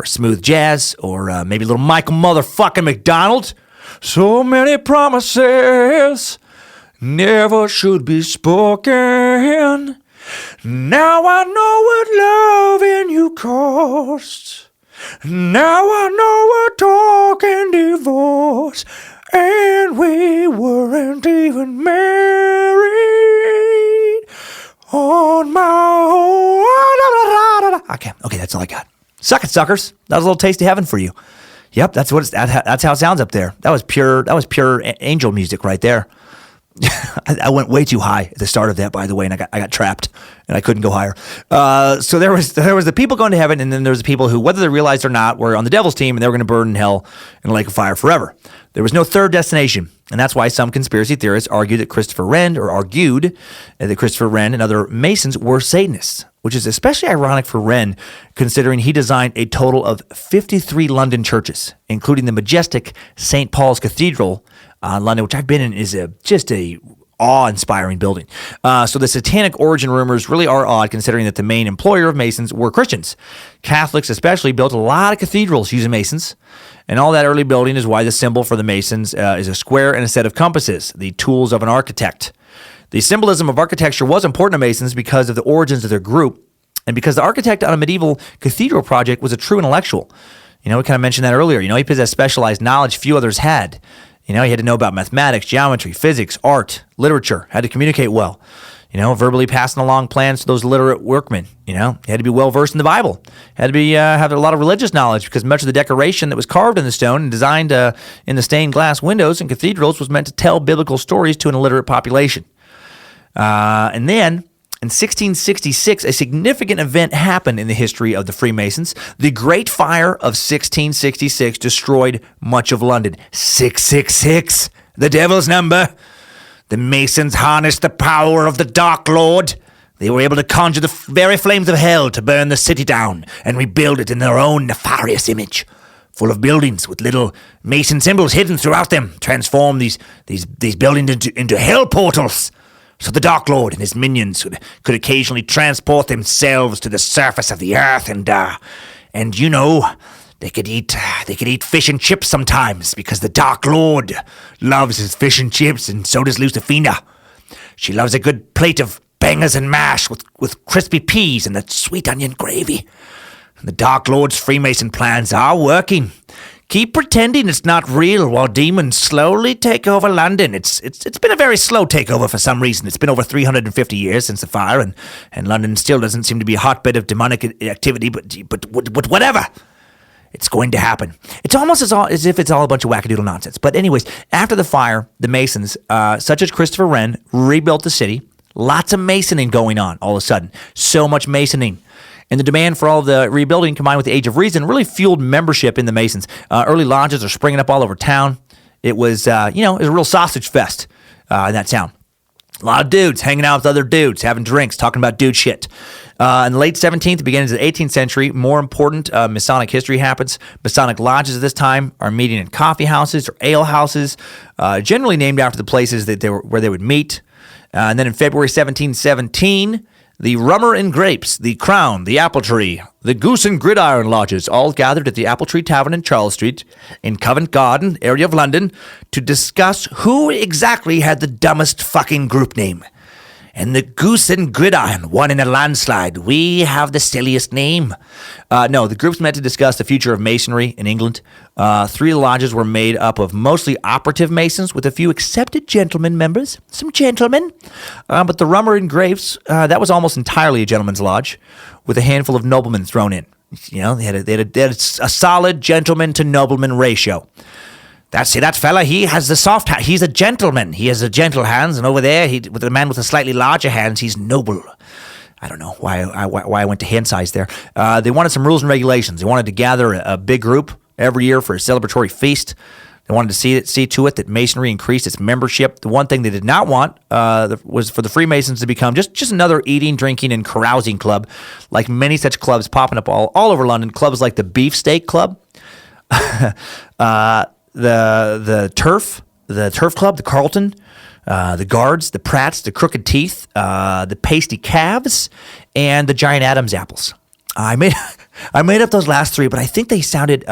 smooth jazz, or maybe a little Michael motherfucking McDonald. So many promises never should be spoken. Now I know what loving you costs. Now I know what talking divorce. And we weren't even married on my own. Okay, that's all I got. Suck it, suckers. That was a little taste of heaven for you. Yep, that's how it sounds up there. That was pure angel music right there. I went way too high at the start of that, by the way, and I got trapped, and I couldn't go higher. So there was the people going to heaven, and then there was the people who, whether they realized or not, were on the devil's team, and they were going to burn in hell in a lake of fire forever. There was no third destination, and that's why some conspiracy theorists argued that Christopher Wren and other Masons were Satanists, which is especially ironic for Wren, considering he designed a total of 53 London churches, including the majestic St. Paul's Cathedral London, which I've been in, is just a awe-inspiring building. So the satanic origin rumors really are odd, considering that the main employer of Masons were Christians. Catholics especially built a lot of cathedrals using Masons, and all that early building is why the symbol for the Masons is a square and a set of compasses, the tools of an architect. The symbolism of architecture was important to Masons because of the origins of their group, and because the architect on a medieval cathedral project was a true intellectual. We kind of mentioned that earlier. He possessed specialized knowledge few others had. He had to know about mathematics, geometry, physics, art, literature, had to communicate well, verbally passing along plans to those literate workmen. He had to be well-versed in the Bible, had to be have a lot of religious knowledge, because much of the decoration that was carved in the stone and designed in the stained glass windows in cathedrals was meant to tell biblical stories to an illiterate population. And then, in 1666, a significant event happened in the history of the Freemasons. The Great Fire of 1666 destroyed much of London. 666, the devil's number. The Masons harnessed the power of the Dark Lord. They were able to conjure the very flames of hell to burn the city down and rebuild it in their own nefarious image, full of buildings with little Mason symbols hidden throughout them, transform these buildings into hell portals, so the Dark Lord and his minions could occasionally transport themselves to the surface of the earth, and you know, they could eat fish and chips sometimes, because the Dark Lord loves his fish and chips, and so does Lucifina. She loves a good plate of bangers and mash with crispy peas and that sweet onion gravy. The Dark Lord's Freemason plans are working. Keep pretending it's not real while demons slowly take over London. It's been a very slow takeover for some reason. It's been over 350 years since the fire, and London still doesn't seem to be a hotbed of demonic activity, but whatever. It's going to happen. It's almost as if it's all a bunch of wackadoodle nonsense. But anyways, after the fire, the Masons, such as Christopher Wren, rebuilt the city. Lots of masoning going on all of a sudden. So much masoning. And the demand for all of the rebuilding, combined with the Age of Reason, really fueled membership in the Masons. Early lodges are springing up all over town. It was, it was a real sausage fest in that town. A lot of dudes hanging out with other dudes, having drinks, talking about dude shit. In the late 17th, beginnings of the 18th century, more important Masonic history happens. Masonic lodges at this time are meeting in coffee houses or ale houses, generally named after the places where they would meet. And then in February 1717, the Rummer and Grapes, the Crown, the Apple Tree, the Goose and Gridiron Lodges all gathered at the Apple Tree Tavern in Charles Street in Covent Garden area of London to discuss who exactly had the dumbest fucking group name. And the Goose and Gridiron won in a landslide. We have the silliest name. No, the groups met to discuss the future of Masonry in England. 3 lodges were made up of mostly operative Masons with a few accepted gentleman members. Some gentlemen. But the Rummer and Grapes, that was almost entirely a gentleman's lodge with a handful of noblemen thrown in. You know, they had a solid gentleman to nobleman ratio. That fella, he has the soft hand. He's a gentleman. He has the gentle hands, and over there, with the man with the slightly larger hands, he's noble. I don't know why I went to hand size there. They wanted some rules and regulations. They wanted to gather a big group every year for a celebratory feast. They wanted to see to it that Masonry increased its membership. The one thing they did not want was for the Freemasons to become just another eating, drinking, and carousing club, like many such clubs popping up all over London. Clubs like the Beefsteak Club. The Turf Club, the Carlton, the Guards, the Pratts, the Crooked Teeth, the Pasty Calves, and the Giant Adams apples. I made up those last 3, but I think they sounded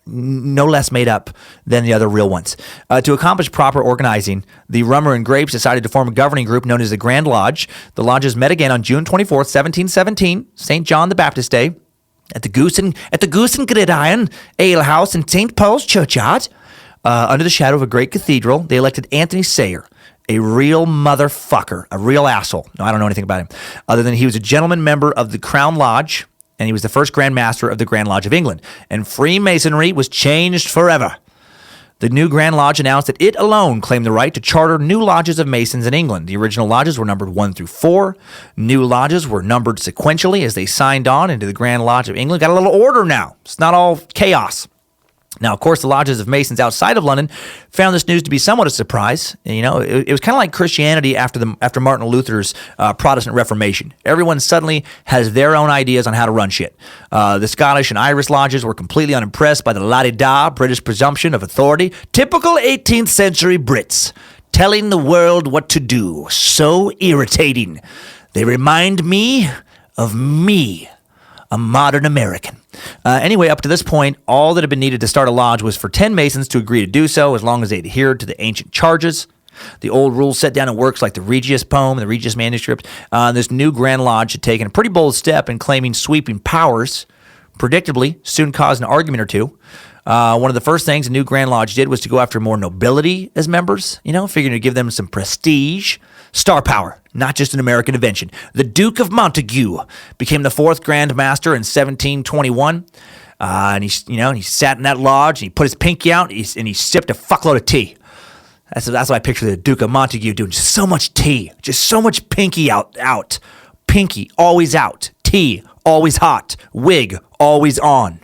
no less made up than the other real ones. To accomplish proper organizing, the Rummer and Grapes decided to form a governing group known as the Grand Lodge. The lodges met again on June 24th, 1717, St. John the Baptist Day, at the Goose and Gridiron Ale House in St. Paul's Churchyard. Under the shadow of a great cathedral, they elected Anthony Sayer, a real motherfucker, a real asshole. No, I don't know anything about him, other than he was a gentleman member of the Crown Lodge, and he was the first Grand Master of the Grand Lodge of England. And Freemasonry was changed forever. The new Grand Lodge announced that it alone claimed the right to charter new lodges of Masons in England. The original lodges were numbered 1 through 4. New lodges were numbered sequentially as they signed on into the Grand Lodge of England. Got a little order now. It's not all chaos. Now, of course, the lodges of Masons outside of London found this news to be somewhat a surprise. You know, it was kind of like Christianity after Martin Luther's Protestant Reformation. Everyone suddenly has their own ideas on how to run shit. The Scottish and Irish lodges were completely unimpressed by the la-di-da British presumption of authority. Typical 18th century Brits, telling the world what to do. So irritating. They remind me of me, a modern American. Anyway, up to this point, all that had been needed to start a lodge was for 10 Masons to agree to do so, as long as they adhered to the ancient charges. The old rules set down in works like the Regius poem and the Regius manuscript. This new Grand Lodge had taken a pretty bold step in claiming sweeping powers. Predictably, soon caused an argument or two. One of the first things the new Grand Lodge did was to go after more nobility as members, figuring to give them some prestige. Star power, not just an American invention. The Duke of Montague became the 4th Grand Master in 1721. And he sat in that lodge and he put his pinky out and he sipped a fuckload of tea. That's what I picture the Duke of Montague doing. Just so much tea. Just so much pinky out. Pinky always out. Tea always hot. Wig always on.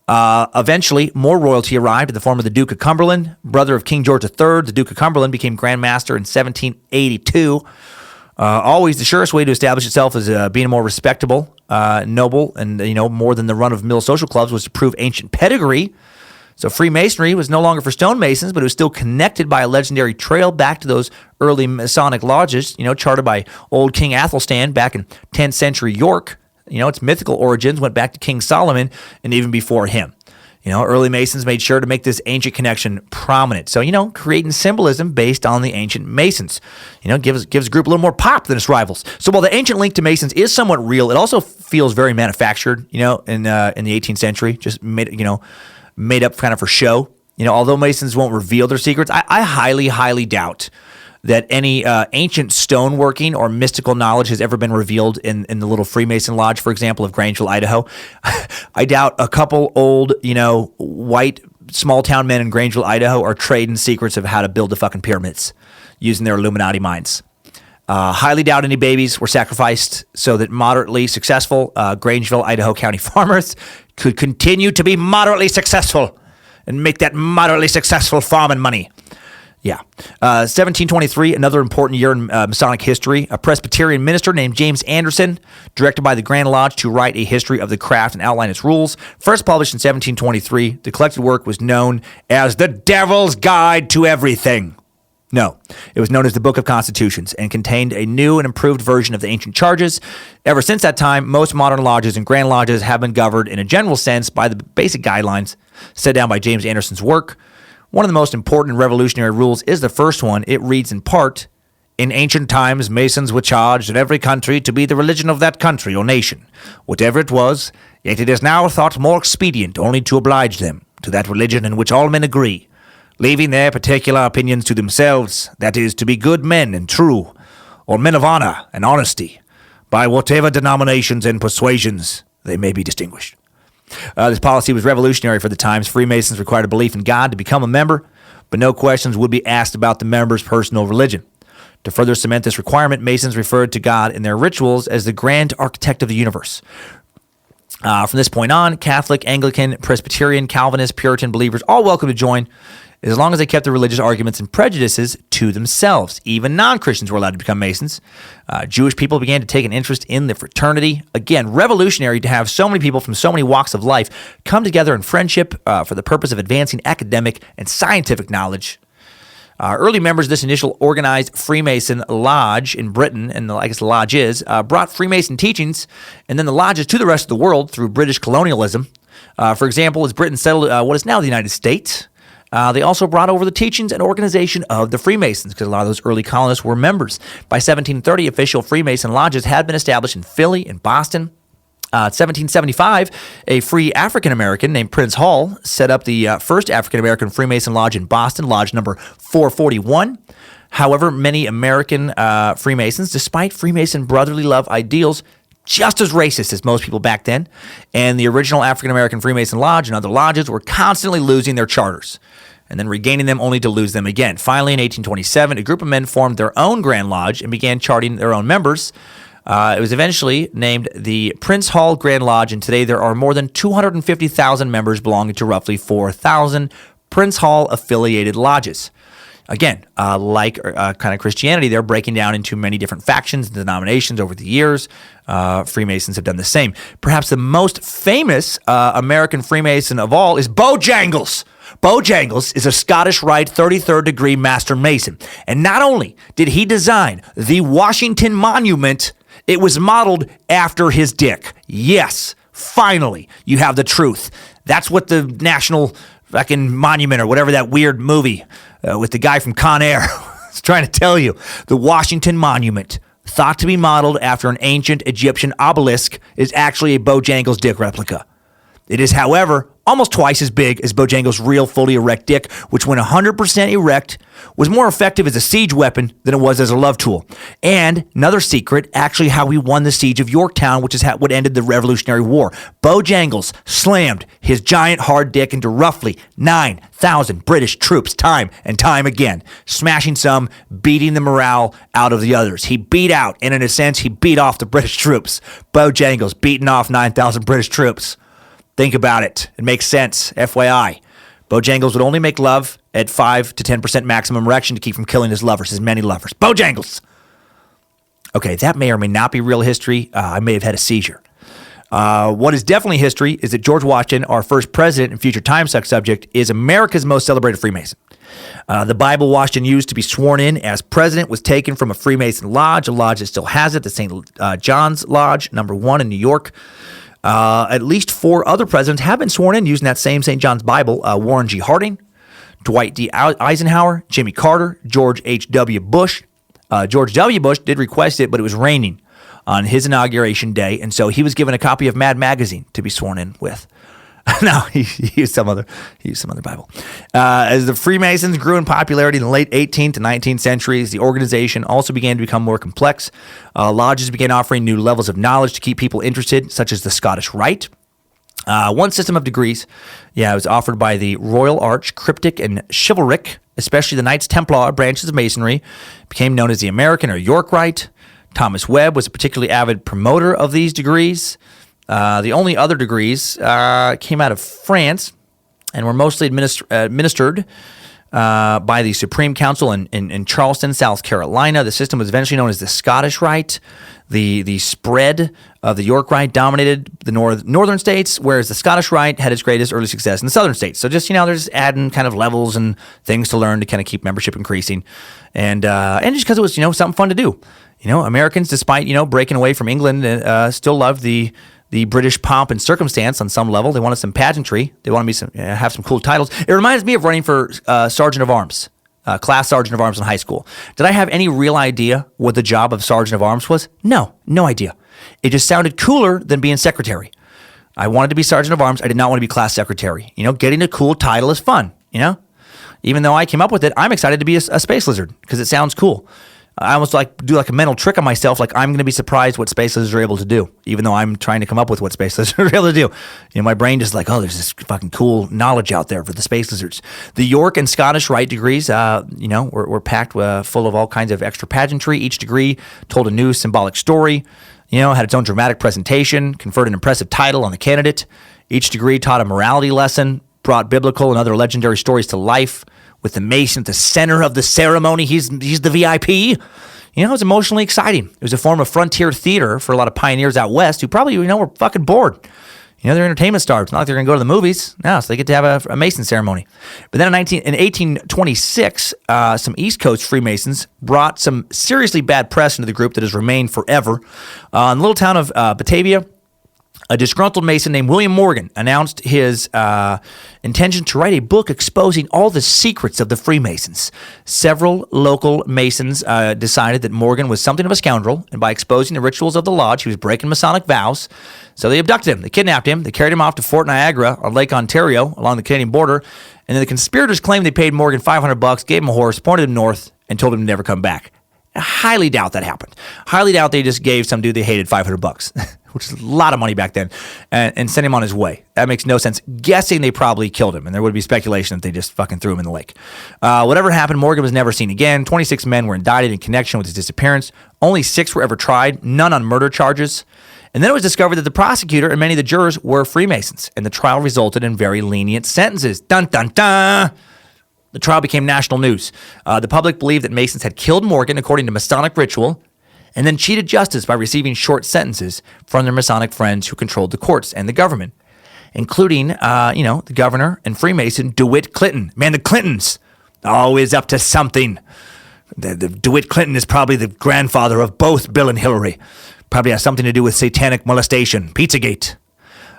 Eventually, more royalty arrived in the form of the Duke of Cumberland, brother of King George III. The Duke of Cumberland became Grand Master in 1782. Always the surest way to establish itself as being more respectable, noble, and more than the run-of-mill social clubs was to prove ancient pedigree. So Freemasonry was no longer for stonemasons, but it was still connected by a legendary trail back to those early Masonic lodges, charted by old King Athelstan back in 10th century York. Its mythical origins went back to King Solomon and even before him. Early Masons made sure to make this ancient connection prominent. So, creating symbolism based on the ancient Masons, gives a group a little more pop than its rivals. So while the ancient link to Masons is somewhat real, it also feels very manufactured, in the 18th century, just made up kind of for show. Although Masons won't reveal their secrets, I highly, highly doubt that any ancient stoneworking or mystical knowledge has ever been revealed in the little Freemason lodge, for example, of Grangeville, Idaho. I doubt a couple old, white small town men in Grangeville, Idaho are trading secrets of how to build the fucking pyramids using their Illuminati minds. Highly doubt any babies were sacrificed so that moderately successful Grangeville, Idaho County farmers could continue to be moderately successful and make that moderately successful farming money. Yeah. 1723, another important year in Masonic history. A Presbyterian minister named James Anderson, directed by the Grand Lodge to write a history of the craft and outline its rules. First published in 1723, the collected work was known as The Devil's Guide to Everything. No, it was known as the Book of Constitutions and contained a new and improved version of the ancient charges. Ever since that time, most modern lodges and Grand Lodges have been governed in a general sense by the basic guidelines set down by James Anderson's work. One of the most important and revolutionary rules is the first one. It reads in part, "In ancient times, Masons were charged in every country to be the religion of that country or nation, whatever it was, yet it is now thought more expedient only to oblige them to that religion in which all men agree, leaving their particular opinions to themselves, that is, to be good men and true, or men of honor and honesty, by whatever denominations and persuasions they may be distinguished." This policy was revolutionary for the times. Freemasons required a belief in God to become a member, but no questions would be asked about the member's personal religion. To further cement this requirement, Masons referred to God in their rituals as the grand architect of the universe. From this point on, Catholic, Anglican, Presbyterian, Calvinist, Puritan believers all welcome to join, as long as they kept their religious arguments and prejudices to themselves. Even non-Christians were allowed to become Masons. Jewish people began to take an interest in the fraternity. Again, revolutionary to have so many people from so many walks of life come together in friendship for the purpose of advancing academic and scientific knowledge. Early members of this initial organized Freemason lodge in Britain, and I guess the lodge is, brought Freemason teachings and then the lodges to the rest of the world through British colonialism. For example, as Britain settled what is now the United States, they also brought over the teachings and organization of the Freemasons, because a lot of those early colonists were members. By 1730, official Freemason lodges had been established in Philly and Boston. 1775, a free African-American named Prince Hall set up the first African-American Freemason lodge in Boston, lodge number 441. However, many American Freemasons, despite Freemason brotherly love ideals, just as racist as most people back then, and the original African-American Freemason Lodge and other lodges were constantly losing their charters and then regaining them only to lose them again. Finally, in 1827, a group of men formed their own Grand Lodge and began charting their own members. It was eventually named the Prince Hall Grand Lodge, and today there are more than 250,000 members belonging to roughly 4,000 Prince Hall-affiliated lodges. Again, like kind of Christianity, they're breaking down into many different factions and denominations over the years. Freemasons have done the same. Perhaps the most famous American Freemason of all is Bojangles. Bojangles is a Scottish Rite 33rd degree Master Mason. And not only did he design the Washington Monument, it was modeled after his dick. Yes, finally, you have the truth. That's what the National fucking Monument or whatever that weird movie with the guy from Con Air is trying to tell you. The Washington Monument, thought to be modeled after an ancient Egyptian obelisk, is actually a Bojangles dick replica. It is, however, almost twice as big as Bojangles' real fully erect dick, which when 100% erect was more effective as a siege weapon than it was as a love tool. And another secret, actually how he won the siege of Yorktown, which is what ended the Revolutionary War. Bojangles slammed his giant hard dick into roughly 9,000 British troops time and time again, smashing some, beating the morale out of the others. He beat out, and in a sense, he beat off the British troops. Bojangles beating off 9,000 British troops. Think about it. It makes sense. FYI. Bojangles would only make love at 5 to 10% maximum erection to keep from killing his lovers, his many lovers. Bojangles! Okay, that may or may not be real history. I may have had a seizure. What is definitely history is that George Washington, our first president and future timesuck subject, is America's most celebrated Freemason. The Bible Washington used to be sworn in as president was taken from a Freemason lodge, a lodge that still has it, the St. John's Lodge, number 1 in New York. At least 4 other presidents have been sworn in using that same St. John's Bible. Warren G. Harding, Dwight D. Eisenhower, Jimmy Carter, George H.W. Bush. George W. Bush did request it, but it was raining on his inauguration day, and so he was given a copy of Mad Magazine to be sworn in with. No, he used some other Bible. As the Freemasons grew in popularity in the late 18th and 19th centuries, the organization also began to become more complex. Lodges began offering new levels of knowledge to keep people interested, such as the Scottish Rite. One system of degrees, it was offered by the Royal Arch, Cryptic, and Chivalric, especially the Knights Templar branches of Masonry, became known as the American or York Rite. Thomas Webb was a particularly avid promoter of these degrees. The only other degrees came out of France and were mostly administered by the Supreme Council in Charleston, South Carolina. The system was eventually known as the Scottish Rite. The spread of the York Rite dominated the northern states, whereas the Scottish Rite had its greatest early success in the southern states. So just, they're just adding kind of levels and things to learn to kind of keep membership increasing. And just because it was, something fun to do. Americans, despite, breaking away from England, still loved the British pomp and circumstance on some level. They wanted some pageantry. They wanted me to have some cool titles. It reminds me of running for Sergeant of Arms, class Sergeant of Arms in high school. Did I have any real idea what the job of Sergeant of Arms was? No idea. It just sounded cooler than being secretary. I wanted to be Sergeant of Arms. I did not want to be class secretary. Getting a cool title is fun, Even though I came up with it, I'm excited to be a space lizard because it sounds cool. I almost do a mental trick on myself, like I'm going to be surprised what space lizards are able to do, even though I'm trying to come up with what space lizards are able to do. My brain just there's this fucking cool knowledge out there for the space lizards. The York and Scottish Rite degrees, were packed full of all kinds of extra pageantry. Each degree told a new symbolic story, had its own dramatic presentation, conferred an impressive title on the candidate. Each degree taught a morality lesson, brought biblical and other legendary stories to life. With the Mason at the center of the ceremony, he's the VIP. It was emotionally exciting. It was a form of frontier theater for a lot of pioneers out west who probably, were fucking bored. They're entertainment stars. It's not like they're going to go to the movies. No, so they get to have a Mason ceremony. But then in 1826, some East Coast Freemasons brought some seriously bad press into the group that has remained forever. In the little town of Batavia, a disgruntled Mason named William Morgan announced his intention to write a book exposing all the secrets of the Freemasons. Several local Masons decided that Morgan was something of a scoundrel, and by exposing the rituals of the lodge, he was breaking Masonic vows. So they abducted him, they kidnapped him, they carried him off to Fort Niagara on Lake Ontario along the Canadian border, and then the conspirators claimed they paid Morgan $500, gave him a horse, pointed him north, and told him to never come back. I highly doubt that happened. Highly doubt they just gave some dude they hated $500, which is a lot of money back then, and sent him on his way. That makes no sense. Guessing they probably killed him, and there would be speculation that they just fucking threw him in the lake. Whatever happened, Morgan was never seen again. 26 men were indicted in connection with his disappearance. Only 6 were ever tried, none on murder charges. And then it was discovered that the prosecutor and many of the jurors were Freemasons, and the trial resulted in very lenient sentences. Dun, dun, dun! The trial became national news. The public believed that Masons had killed Morgan according to Masonic ritual and then cheated justice by receiving short sentences from their Masonic friends who controlled the courts and the government, including, the governor and Freemason DeWitt Clinton. Man, the Clintons, always up to something. The DeWitt Clinton is probably the grandfather of both Bill and Hillary. Probably has something to do with satanic molestation, Pizzagate.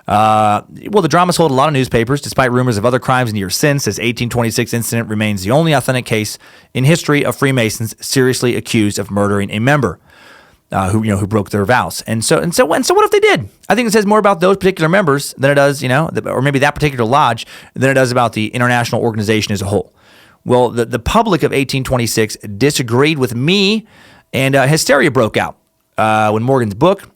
The drama sold a lot of newspapers, despite rumors of other crimes in the years since. This 1826 incident remains the only authentic case in history of Freemasons seriously accused of murdering a member who broke their vows. And so what if they did? I think it says more about those particular members than it does, or maybe that particular lodge than it does about the international organization as a whole. Well, the public of 1826 disagreed with me, and hysteria broke out when Morgan's book,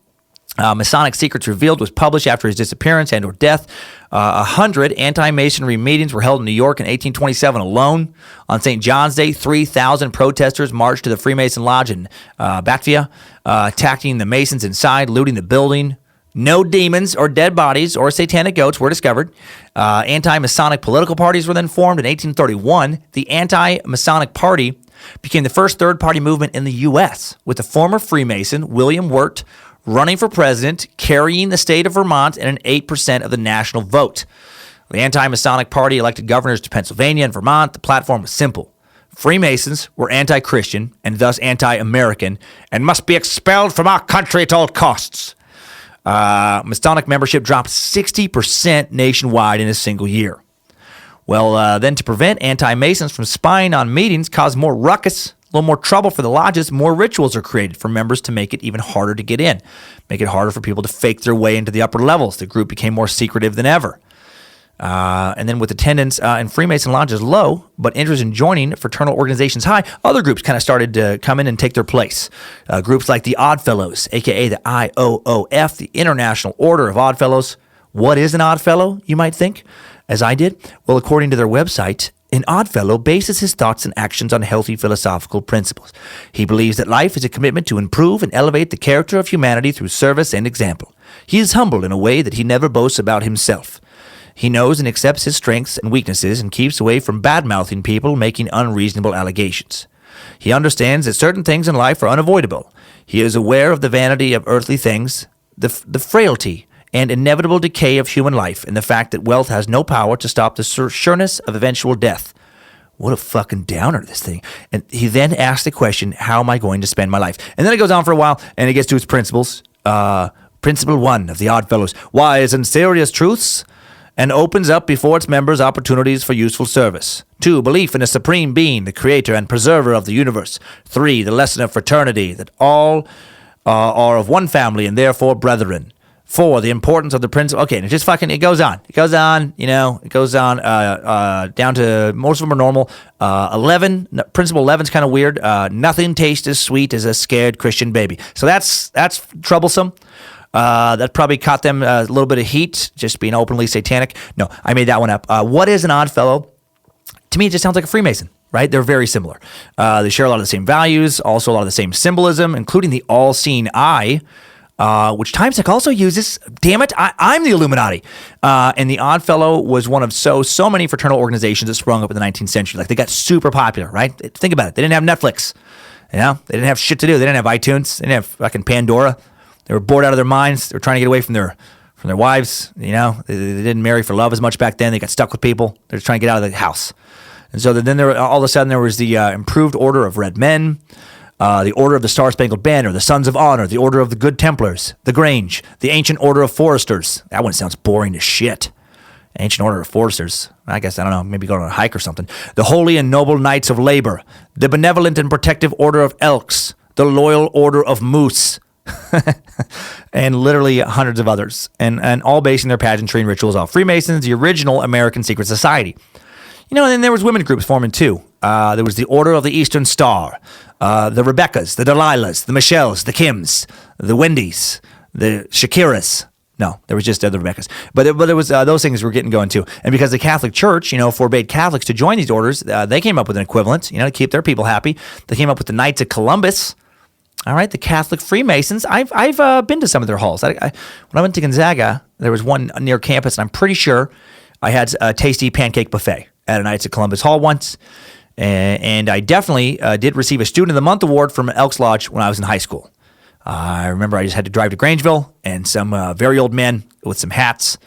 Masonic Secrets Revealed, was published after his disappearance and or death. 100 anti-Masonry meetings were held in New York in 1827 alone. On St. John's Day, 3,000 protesters marched to the Freemason Lodge in Batavia, attacking the Masons inside, looting the building. No demons or dead bodies or satanic goats were discovered. Anti-Masonic political parties were then formed in 1831. The Anti-Masonic Party became the first third-party movement in the U.S., with the former Freemason, William Wirt, running for president, carrying the state of Vermont and an 8% of the national vote. The Anti-Masonic Party elected governors to Pennsylvania and Vermont. The platform was simple. Freemasons were anti-Christian and thus anti-American and must be expelled from our country at all costs. Masonic membership dropped 60% nationwide in a single year. Well, then to prevent anti-Masons from spying on meetings, cause more ruckus, a little more trouble for the lodges, more rituals are created for members to make it even harder to get in, make it harder for people to fake their way into the upper levels. The group became more secretive than ever. And then with attendance in Freemason lodges low, but interest in joining fraternal organizations high, other groups kind of started to come in and take their place. Groups like the Oddfellows, a.k.a. the IOOF, the International Order of Oddfellows. What is an Oddfellow, you might think, as I did? Well, according to their website, an Oddfellow bases his thoughts and actions on healthy philosophical principles. He believes that life is a commitment to improve and elevate the character of humanity through service and example. He is humble in a way that he never boasts about himself. He knows and accepts his strengths and weaknesses and keeps away from bad-mouthing people making unreasonable allegations. He understands that certain things in life are unavoidable. He is aware of the vanity of earthly things, the frailty and inevitable decay of human life, and the fact that wealth has no power to stop the sureness of eventual death. What a fucking downer, this thing. And he then asks the question, how am I going to spend my life? And then it goes on for a while, and it gets to its principles. Principle 1 of the Oddfellows, wise and serious truths, and opens up before its members opportunities for useful service. 2, belief in a supreme being, the creator and preserver of the universe. 3, the lesson of fraternity, that all are of one family and therefore brethren. 4, the importance of the principle. Okay, and it goes on. It goes on, down to, most of them are normal. 11, principle 11 is kind of weird. Nothing tastes as sweet as a scared Christian baby. So that's troublesome. That probably caught them a little bit of heat, just being openly satanic. No, I made that one up. What is an Oddfellow? To me, it just sounds like a Freemason, right? They're very similar. They share a lot of the same values, also a lot of the same symbolism, including the all-seeing eye, which Timesuck also uses. Damn it, I'm the Illuminati. And the Oddfellow was one of so many fraternal organizations that sprung up in the 19th century. Like, they got super popular, right? Think about it. They didn't have Netflix. They didn't have shit to do. They didn't have iTunes. They didn't have fucking Pandora. They were bored out of their minds. They were trying to get away from their wives. They didn't marry for love as much back then. They got stuck with people. They were trying to get out of the house. And so then all of a sudden there was the Improved Order of Red Men, the Order of the Star-Spangled Banner, the Sons of Honor, the Order of the Good Templars, the Grange, the Ancient Order of Foresters. That one sounds boring as shit. Ancient Order of Foresters. I guess, I don't know, maybe going on a hike or something. The Holy and Noble Knights of Labor, the Benevolent and Protective Order of Elks, the Loyal Order of Moose, and literally hundreds of others, and all basing their pageantry and rituals off Freemasons, the original American secret society. And then there was women groups forming too. There was the Order of the Eastern Star, the Rebeccas, the Delilahs, the Michelles, the Kims, the Wendys, the Shakiras. No, there was just other Rebeccas. But there was those things were getting going too. And because the Catholic Church, forbade Catholics to join these orders, they came up with an equivalent, to keep their people happy. They came up with the Knights of Columbus. All right, the Catholic Freemasons. I've been to some of their halls. When I went to Gonzaga, there was one near campus, and I'm pretty sure I had a tasty pancake buffet at a Knights of Columbus hall once. And I definitely did receive a Student of the Month award from Elks Lodge when I was in high school. I remember I just had to drive to Grangeville, and some very old men with some hats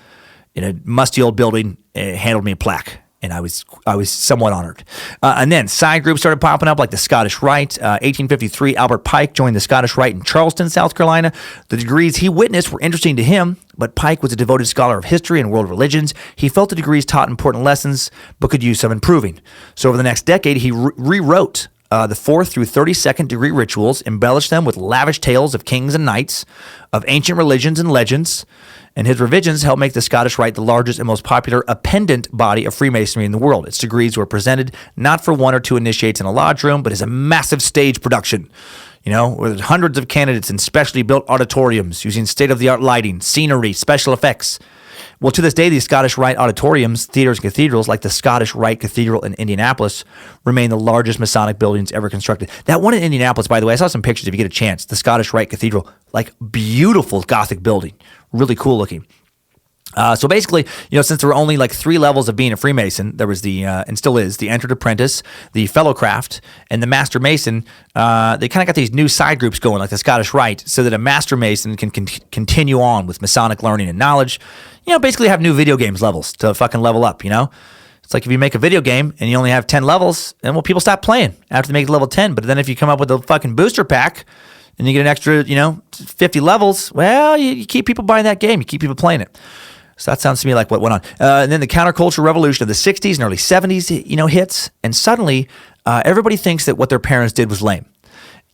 in a musty old building handed me a plaque. And I was somewhat honored. And then side groups started popping up, like the Scottish Rite. 1853, Albert Pike joined the Scottish Rite in Charleston, South Carolina. The degrees he witnessed were interesting to him, but Pike was a devoted scholar of history and world religions. He felt the degrees taught important lessons, but could use some improving. So over the next decade, he rewrote the 4th through 32nd degree rituals, embellished them with lavish tales of kings and knights, of ancient religions and legends, and his revisions helped make the Scottish Rite the largest and most popular appendant body of Freemasonry in the world. Its degrees were presented not for 1 or 2 initiates in a lodge room, but as a massive stage production, with hundreds of candidates in specially built auditoriums using state-of-the-art lighting, scenery, special effects. Well, to this day, these Scottish Rite auditoriums, theaters, and cathedrals, like the Scottish Rite Cathedral in Indianapolis, remain the largest Masonic buildings ever constructed. That one in Indianapolis, by the way, I saw some pictures if you get a chance. The Scottish Rite Cathedral, like beautiful Gothic building, really cool looking. So basically, since there were only like 3 levels of being a Freemason, there was and still is, the entered apprentice, the fellow craft, and the master mason. They kind of got these new side groups going, like the Scottish Rite, so that a master mason can continue on with Masonic learning and knowledge. Basically have new video games levels to fucking level up, It's like if you make a video game and you only have 10 levels, then people stop playing after they make it level 10. But then if you come up with a fucking booster pack and you get an extra, 50 levels, well, you keep people buying that game. You keep people playing it. So that sounds to me like what went on. And then the counterculture revolution of the 60s and early 70s, hits. And suddenly, everybody thinks that what their parents did was lame,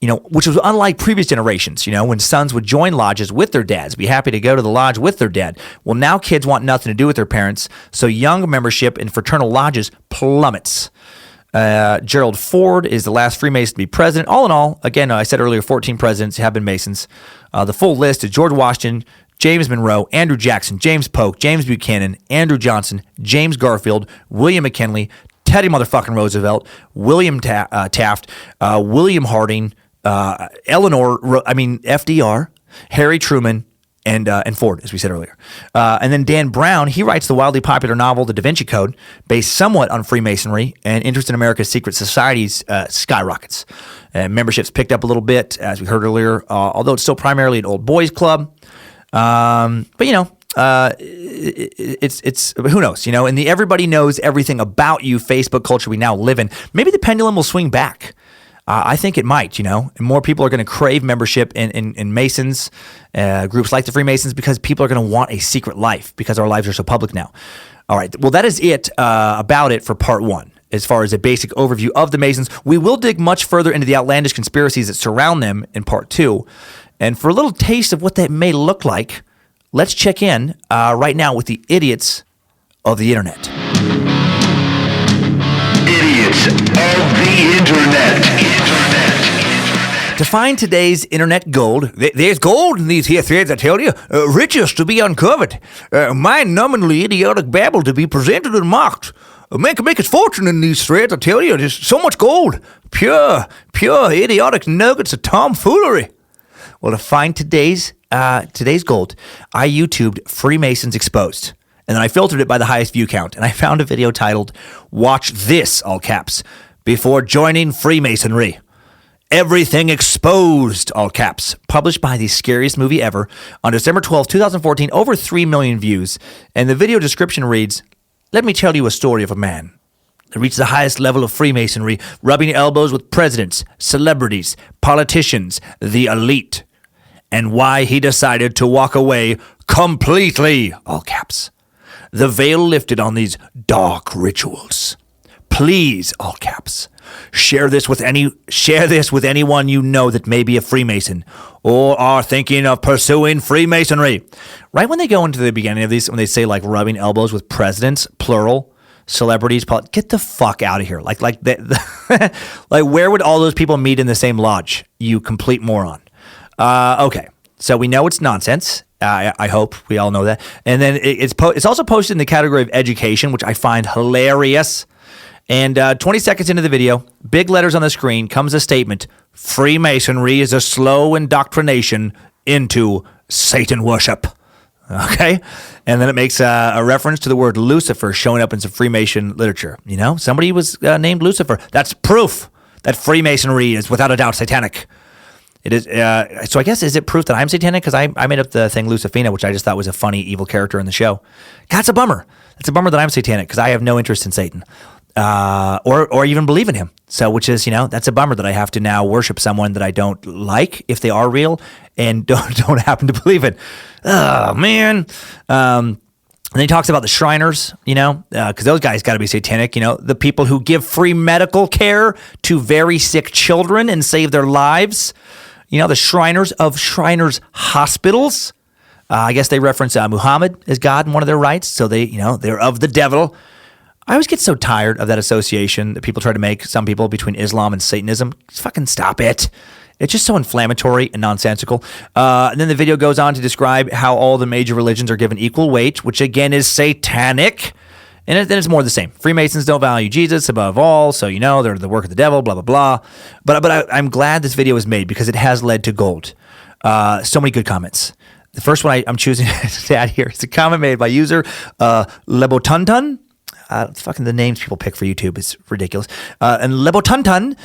which was unlike previous generations, when sons would join lodges with their dads, be happy to go to the lodge with their dad. Well, now kids want nothing to do with their parents. So young membership in fraternal lodges plummets. Gerald Ford is the last Freemason to be president. All in all, again, I said earlier, 14 presidents have been Masons. The full list is George Washington, James Monroe, Andrew Jackson, James Polk, James Buchanan, Andrew Johnson, James Garfield, William McKinley, Teddy motherfucking Roosevelt, William Taft, William Harding, FDR, Harry Truman, and Ford, as we said earlier. And then Dan Brown, he writes the wildly popular novel, The Da Vinci Code, based somewhat on Freemasonry, and interest in America's secret societies skyrockets. Memberships picked up a little bit, as we heard earlier, although it's still primarily an old boys club. It's who knows, in the everybody knows everything about you Facebook culture we now live in, maybe the pendulum will swing back. I think it might, and more people are going to crave membership in Masons, groups like the Freemasons, because people are going to want a secret life because our lives are so public now. All right. Well, that is it about it for part 1. As far as a basic overview of the Masons, we will dig much further into the outlandish conspiracies that surround them in part 2. And for a little taste of what that may look like, let's check in right now with the idiots of the internet. Idiots of the internet. To find today's internet gold, there's gold in these here threads, I tell you. Riches to be uncovered. My nominally idiotic babble to be presented and mocked. Man can make his fortune in these threads, I tell you. There's so much gold. Pure idiotic nuggets of tomfoolery. Well, to find today's gold, I YouTubed Freemasons Exposed. And then I filtered it by the highest view count. And I found a video titled, Watch This, all caps, before joining Freemasonry. Everything Exposed, all caps, published by the scariest movie ever on December 12, 2014, over 3 million views. And the video description reads, let me tell you a story of a man that reached the highest level of Freemasonry, rubbing elbows with presidents, celebrities, politicians, the elite, and why he decided to walk away completely, all caps. The veil lifted on these dark rituals. Please, all caps, share this with anyone you know that may be a Freemason or are thinking of pursuing Freemasonry. Right when they go into the beginning of these, when they say like rubbing elbows with presidents, plural, celebrities, get the fuck out of here. Like where would all those people meet in the same lodge? You complete moron. Okay, so we know it's nonsense. I hope we all know that. And then it's also posted in the category of education, which I find hilarious. And 20 seconds into the video, big letters on the screen, comes a statement: Freemasonry is a slow indoctrination into Satan worship. Okay? And then it makes a reference to the word Lucifer showing up in some Freemason literature. Somebody was named Lucifer. That's proof that Freemasonry is without a doubt satanic. It is. So I guess, is it proof that I'm satanic? Because I made up the thing Lucifina, which I just thought was a funny, evil character in the show. God, it's a bummer. It's a bummer that I'm satanic because I have no interest in Satan. Or even believe in him. So, which is, that's a bummer that I have to now worship someone that I don't like if they are real and don't happen to believe it. Oh, man. And then he talks about the Shriners, because those guys got to be satanic, the people who give free medical care to very sick children and save their lives. The Shriners of Shriners hospitals. I guess they reference Muhammad as God in one of their rites. So they're of the devil. I always get so tired of that association that people try to make, some people, between Islam and Satanism. Just fucking stop it. It's just so inflammatory and nonsensical. And then the video goes on to describe how all the major religions are given equal weight, which again is satanic. And then it's more of the same. Freemasons don't value Jesus above all, so they're the work of the devil, blah, blah, blah. But I'm glad this video was made because it has led to gold. So many good comments. The first one I'm choosing to add here is a comment made by user Lebotuntun. It's fucking the names people pick for YouTube. It's ridiculous. And Lebotuntun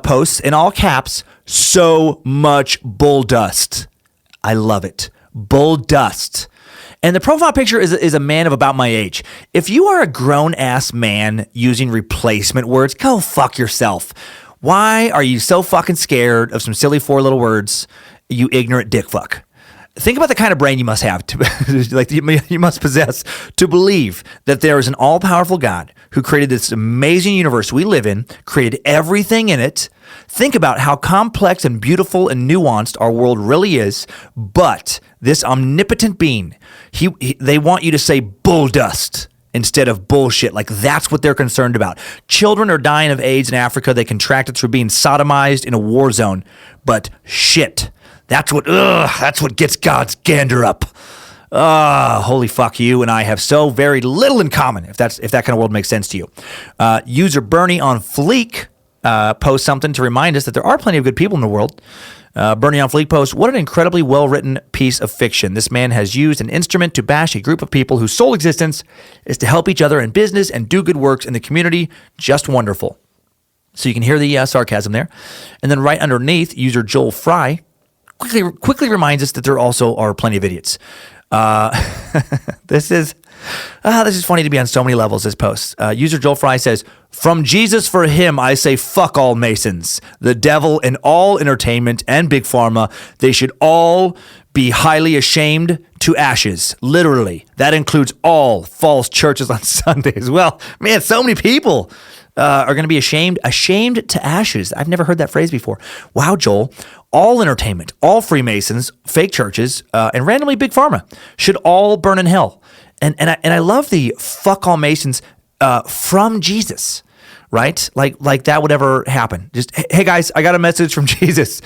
posts in all caps, "So much bull dust." I love it. Bull dust. And the profile picture is a man of about my age. If you are a grown-ass man using replacement words, go fuck yourself. Why are you so fucking scared of some silly four little words, you ignorant dick fuck? Think about the kind of brain you must have, you must possess to believe that there is an all-powerful God who created this amazing universe we live in, created everything in it. Think about how complex and beautiful and nuanced our world really is, but this omnipotent being, they want you to say bull dust instead of bullshit. Like that's what they're concerned about. Children are dying of AIDS in Africa. They contracted through being sodomized in a war zone, but shit. That's what gets God's gander up. Holy fuck, you and I have so very little in common, if that kind of world makes sense to you. User Bernie on Fleek posts something to remind us that there are plenty of good people in the world. Bernie on Fleek posts, "What an incredibly well-written piece of fiction. This man has used an instrument to bash a group of people whose sole existence is to help each other in business and do good works in the community. Just wonderful." So you can hear the sarcasm there. And then right underneath, user Joel Fry quickly reminds us that there also are plenty of idiots. This is funny to be on so many levels, this post. User Joel Fry says, "From Jesus for him, I say fuck all Masons, the devil and all entertainment and big pharma. They should all be highly ashamed to ashes. Literally. That includes all false churches on Sundays." Well, man, so many people are going to be ashamed to ashes. I've never heard that phrase before. Wow, Joel. All entertainment, all Freemasons, fake churches, and randomly big pharma should all burn in hell. And I love the fuck all Masons from Jesus, right? Like that would ever happen. Just, hey guys, I got a message from Jesus.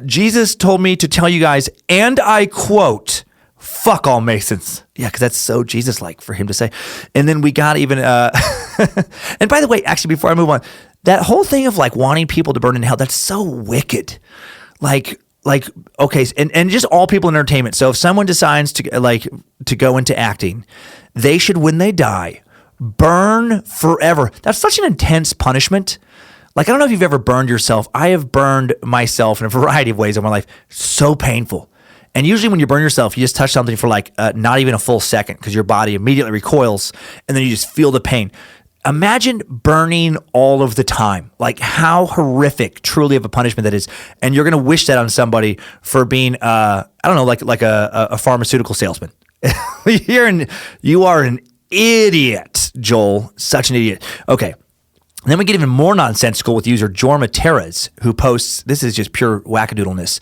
Jesus told me to tell you guys, and I quote, "Fuck all Masons." Yeah, because that's so Jesus-like for him to say. And then we got even, and by the way, actually, before I move on, that whole thing of like wanting people to burn in hell, that's so wicked. Like, okay, and just all people in entertainment. So if someone decides to go into acting, they should, when they die, burn forever. That's such an intense punishment. Like, I don't know if you've ever burned yourself. I have burned myself in a variety of ways in my life. So painful. And usually when you burn yourself, you just touch something for not even a full second because your body immediately recoils and then you just feel the pain. Imagine burning all of the time. Like how horrific truly of a punishment that is. And you're going to wish that on somebody for being, like a pharmaceutical salesman. You are an idiot, Joel. Such an idiot. Okay. And then we get even more nonsensical with user Jorma Terez, who posts, this is just pure wackadoodleness.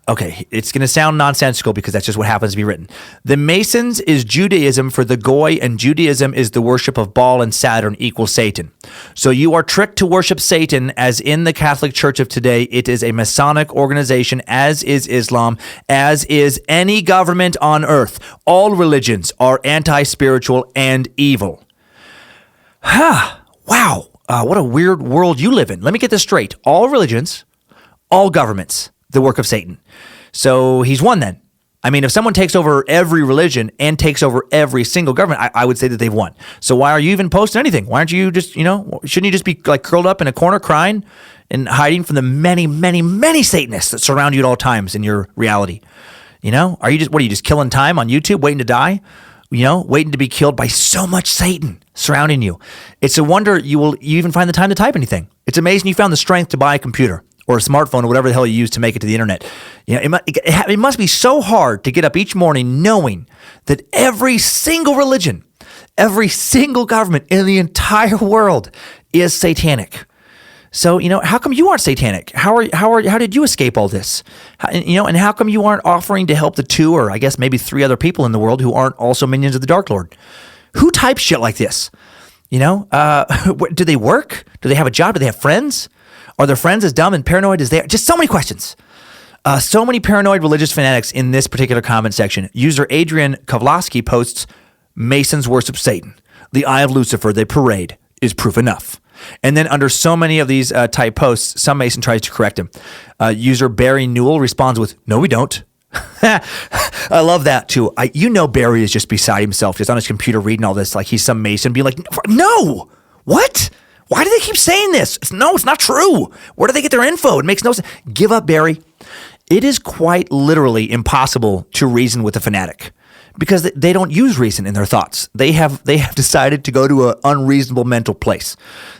Okay, it's going to sound nonsensical because that's just what happens to be written. The Masons is Judaism for the Goy, and Judaism is the worship of Baal and Saturn equals Satan. So you are tricked to worship Satan, as in the Catholic Church of today, it is a Masonic organization, as is Islam, as is any government on earth. All religions are anti-spiritual and evil. Wow, what a weird world you live in. Let me get this straight. All religions, all governments, the work of Satan. So he's won then. I mean, if someone takes over every religion and takes over every single government, I would say that they've won. So why are you even posting anything? Why aren't you just, shouldn't you just be like curled up in a corner crying and hiding from the many, many, many Satanists that surround you at all times in your reality? Are you just killing time on YouTube, waiting to die? Waiting to be killed by so much Satan surrounding you. It's a wonder you even find the time to type anything. It's amazing you found the strength to buy a computer or a smartphone or whatever the hell you use to make it to the internet. It must be so hard to get up each morning knowing that every single religion, every single government in the entire world is satanic. So, how come you aren't satanic? How did you escape all this? And how come you aren't offering to help the 2 or I guess maybe 3 other people in the world who aren't also minions of the Dark Lord? Who types shit like this? Do they work? Do they have a job? Do they have friends? Are their friends as dumb and paranoid as they are? Just so many questions. So many paranoid religious fanatics in this particular comment section. User Adrian Kovlowski posts, Masons worship Satan. The eye of Lucifer they parade is proof enough. And then under so many of these type posts, some Mason tries to correct him. User Barry Newell responds with, no, we don't. I love that too. Barry is just beside himself, just on his computer reading all this like he's some Mason, being like, no, what? Why do they keep saying this? No, it's not true. Where do they get their info? It makes no sense. Give up, Barry. It is quite literally impossible to reason with a fanatic because they don't use reason in their thoughts. They have decided to go to an unreasonable mental place,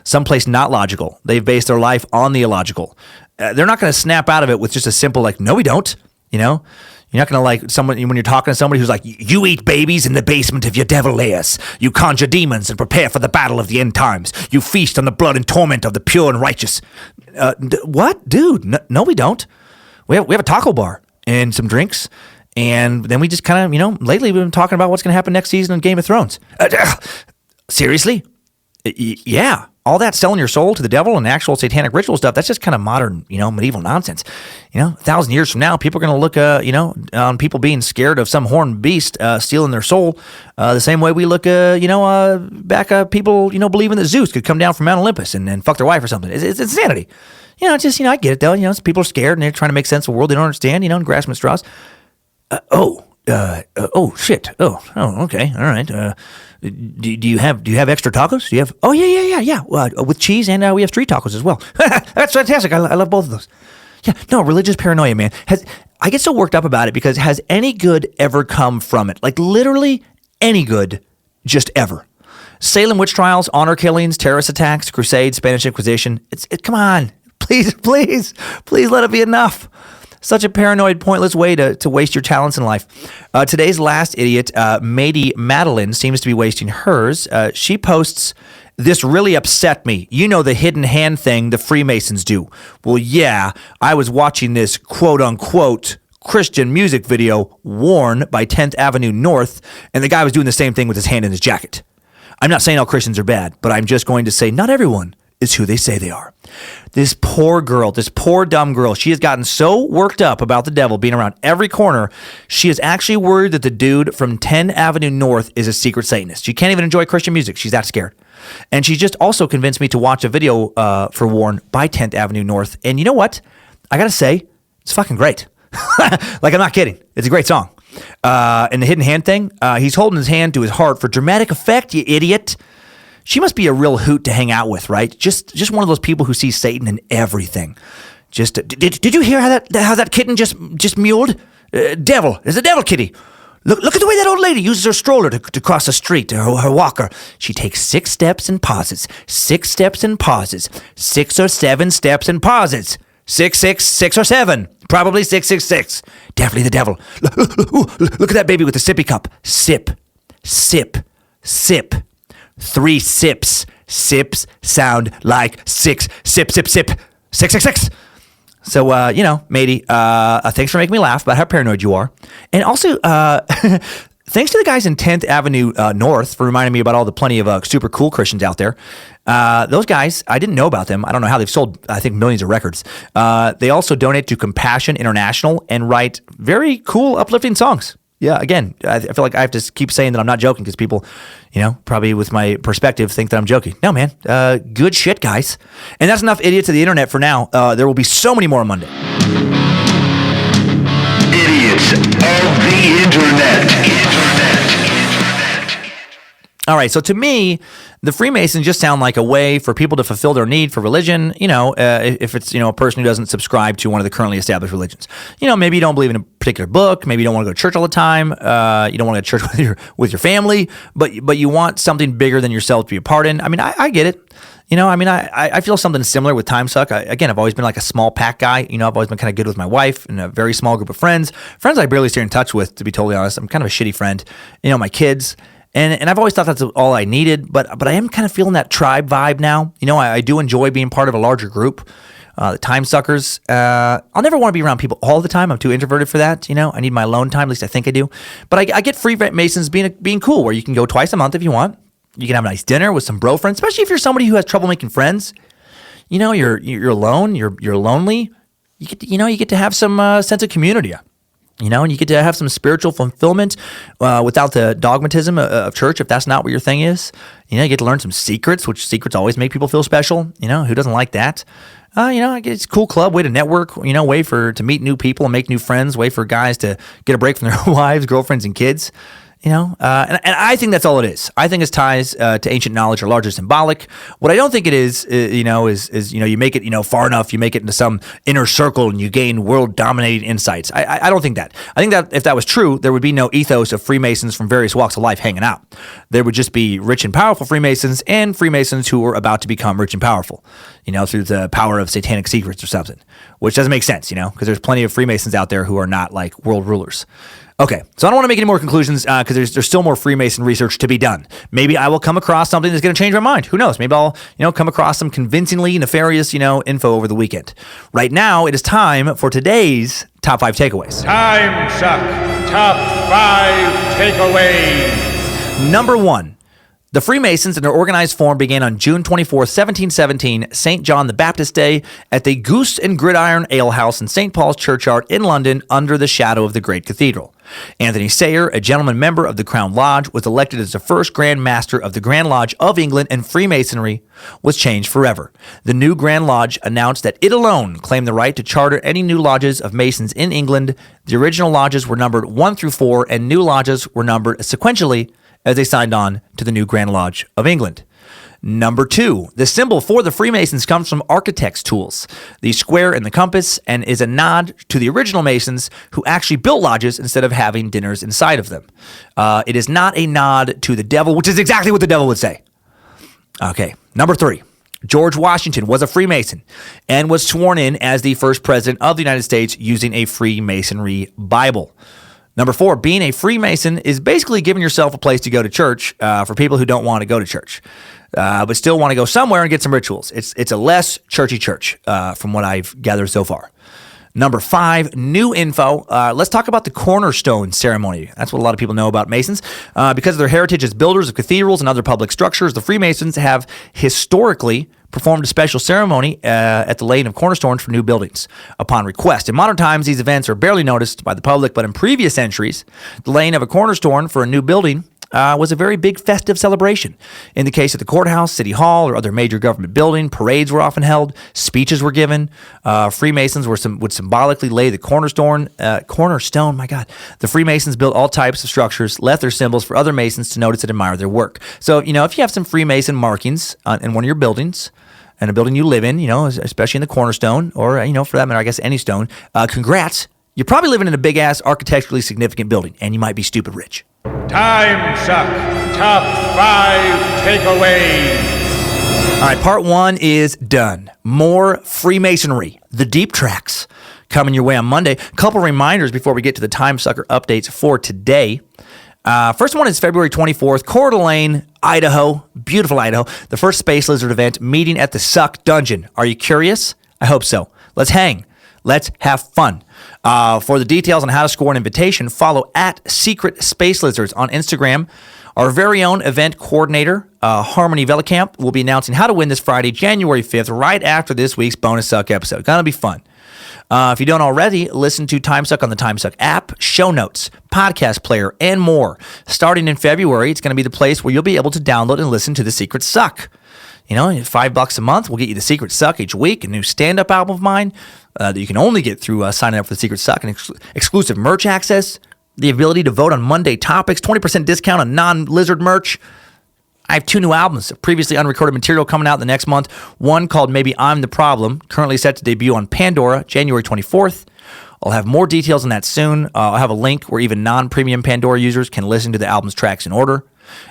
someplace not logical. They've based their life on the illogical. They're not going to snap out of it with just a simple like, no, we don't. You know, you're not going to like someone when you're talking to somebody who's like, you eat babies in the basement of your devil layers. You conjure demons and prepare for the battle of the end times. You feast on the blood and torment of the pure and righteous. What? Dude, no, we don't. We have a taco bar and some drinks. And then we just kind of, lately we've been talking about what's going to happen next season on Game of Thrones. Seriously? Yeah. All that selling your soul to the devil and actual satanic ritual stuff, that's just kind of modern, medieval nonsense. 1,000 years from now, people are going to look, on people being scared of some horned beast stealing their soul the same way we look, back people, believing that Zeus could come down from Mount Olympus and fuck their wife or something. It's insanity. I get it, though. People are scared and they're trying to make sense of a world they don't understand, and grasping at straws. Shit. Okay. All right. Do you have extra tacos? Do you have? Oh, yeah. With cheese, and we have street tacos as well. That's fantastic. I love both of those. Yeah. No, religious paranoia, man. I get so worked up about it because has any good ever come from it? Like literally any good, just ever. Salem witch trials, honor killings, terrorist attacks, crusades, Spanish Inquisition. Come on, please let it be enough. Such a paranoid, pointless way to waste your talents in life. Today's last idiot, Mady Madeline, seems to be wasting hers. She posts, this really upset me. The hidden hand thing the Freemasons do. Well, yeah, I was watching this quote-unquote Christian music video, Worn by 10th Avenue North, and the guy was doing the same thing with his hand in his jacket. I'm not saying all Christians are bad, but I'm just going to say not everyone is who they say they are. This poor girl, this poor dumb girl, she has gotten so worked up about the devil being around every corner, she is actually worried that the dude from 10 Avenue North is a secret Satanist. She can't even enjoy Christian music. She's that scared. And she just also convinced me to watch a video for Worn by 10th Avenue North. And you know what? I got to say, it's fucking great. Like, I'm not kidding. It's a great song. And the hidden hand thing, he's holding his hand to his heart for dramatic effect, you idiot. She must be a real hoot to hang out with, right? Just one of those people who sees Satan in everything. Did you hear how that kitten just mewed? Devil. There's a devil kitty. Look at the way that old lady uses her stroller to cross the street, her walker. She takes 6 steps and pauses. 6 steps and pauses. 6 or 7 steps and pauses. 6 or 7. Probably 666. Definitely the devil. Look at that baby with the sippy cup. Sip. Sip. Sip. 3 sips. Sips sound like 6. Sip, sip, sip. 666. So, Mady, thanks for making me laugh about how paranoid you are. And also, thanks to the guys in 10th Avenue North for reminding me about all the plenty of super cool Christians out there. Those guys, I didn't know about them. I don't know how they've sold, I think, millions of records. They also donate to Compassion International and write very cool, uplifting songs. Yeah, again, I feel like I have to keep saying that I'm not joking because people, probably with my perspective think that I'm joking. No, man, good shit, guys. And that's enough idiots of the internet for now. There will be so many more on Monday. Idiots of the internet. All right, so to me, the Freemasons just sound like a way for people to fulfill their need for religion, if it's, a person who doesn't subscribe to one of the currently established religions. Maybe you don't believe in a particular book, maybe you don't want to go to church all the time, you don't want to go to church with your family, but you want something bigger than yourself to be a part in. I mean, I get it. I feel something similar with Timesuck. I've always been like a small pack guy. I've always been kind of good with my wife and a very small group of friends. Friends I barely stay in touch with, to be totally honest. I'm kind of a shitty friend. My kids. And I've always thought that's all I needed, but I am kind of feeling that tribe vibe now. I do enjoy being part of a larger group. The Timesuckers. I'll never want to be around people all the time. I'm too introverted for that. I need my alone time. At least I think I do. But I get Freemasons being cool, where you can go twice a month if you want. You can have a nice dinner with some bro friends, especially if you're somebody who has trouble making friends. you're alone, you're lonely. You get to have some sense of community. And you get to have some spiritual fulfillment without the dogmatism of church, if that's not what your thing is. You get to learn some secrets, which secrets always make people feel special. Who doesn't like that? It's a cool club, way to network, way to meet new people and make new friends, way for guys to get a break from their wives, girlfriends, and kids. And I think that's all it is. I think its ties to ancient knowledge are largely symbolic. What I don't think it is you make it, far enough, you make it into some inner circle and you gain world-dominating insights. I don't think that. I think that if that was true, there would be no ethos of Freemasons from various walks of life hanging out. There would just be rich and powerful Freemasons and Freemasons who were about to become rich and powerful, through the power of satanic secrets or something, which doesn't make sense, because there's plenty of Freemasons out there who are not like world rulers. Okay, so I don't want to make any more conclusions because there's still more Freemason research to be done. Maybe I will come across something that's going to change my mind. Who knows? Maybe I'll come across some convincingly nefarious info over the weekend. Right now, it is time for today's top 5 takeaways. Timesuck top 5 takeaways. Number 1. The Freemasons in their organized form began on June 24, 1717, St. John the Baptist Day, at the Goose and Gridiron Ale House in St. Paul's Churchyard in London under the shadow of the great cathedral. Anthony Sayer, a gentleman member of the Crown Lodge, was elected as the first Grand Master of the Grand Lodge of England, and Freemasonry was changed forever. The new Grand Lodge announced that it alone claimed the right to charter any new lodges of Masons in England. The original lodges were numbered 1 through 4, and new lodges were numbered sequentially as they signed on to the new Grand Lodge of England. Number 2, the symbol for the Freemasons comes from architects' tools, the square and the compass, and is a nod to the original Masons who actually built lodges instead of having dinners inside of them. It is not a nod to the devil, which is exactly what the devil would say. Okay, number 3. George Washington was a Freemason and was sworn in as the first president of the United States using a Freemasonry Bible. Number 4, being a Freemason is basically giving yourself a place to go to church for people who don't want to go to church, but still want to go somewhere and get some rituals. It's a less churchy church from what I've gathered so far. Number 5, new info. Let's talk about the cornerstone ceremony. That's what a lot of people know about Masons. Because of their heritage as builders of cathedrals and other public structures, the Freemasons have historically performed a special ceremony at the laying of cornerstones for new buildings upon request. In modern times, these events are barely noticed by the public, but in previous centuries, the laying of a cornerstone for a new building was a very big festive celebration. In the case of the courthouse, city hall, or other major government building, parades were often held, speeches were given. Freemasons would symbolically lay the cornerstone. My God. The Freemasons built all types of structures, left their symbols for other Masons to notice and admire their work. So, if you have some Freemason markings in one of your buildings, and a building you live in, especially in the cornerstone, or, for that matter, I guess any stone, congrats. You're probably living in a big-ass, architecturally significant building, and you might be stupid rich. Timesuck top 5 takeaways. All right, part 1 is done. More Freemasonry, the deep tracks, coming your way on Monday. A couple reminders before we get to the Timesucker updates for today. First one is February 24th, Coeur d'Alene, Idaho, beautiful Idaho, the first Space Lizard event, meeting at the Suck Dungeon. Are you curious? I hope so. Let's hang. Let's have fun. For the details on how to score an invitation, follow at Secret Space Lizards on Instagram. Our very own event coordinator, Harmony Velikamp, will be announcing how to win this Friday, January 5th, right after this week's Bonus Suck episode. Gonna be fun. If you don't already, listen to Timesuck on the Timesuck app, show notes, podcast player, and more. Starting in February, it's going to be the place where you'll be able to download and listen to The Secret Suck. $5 a month, we'll get you The Secret Suck each week, a new stand-up album of mine that you can only get through signing up for The Secret Suck, and exclusive merch access, the ability to vote on Monday topics, 20% discount on non-lizard merch. I have 2 new albums of previously unrecorded material coming out the next month. One called Maybe I'm the Problem, currently set to debut on Pandora, January 24th. I'll have more details on that soon. I'll have a link where even non-premium Pandora users can listen to the album's tracks in order.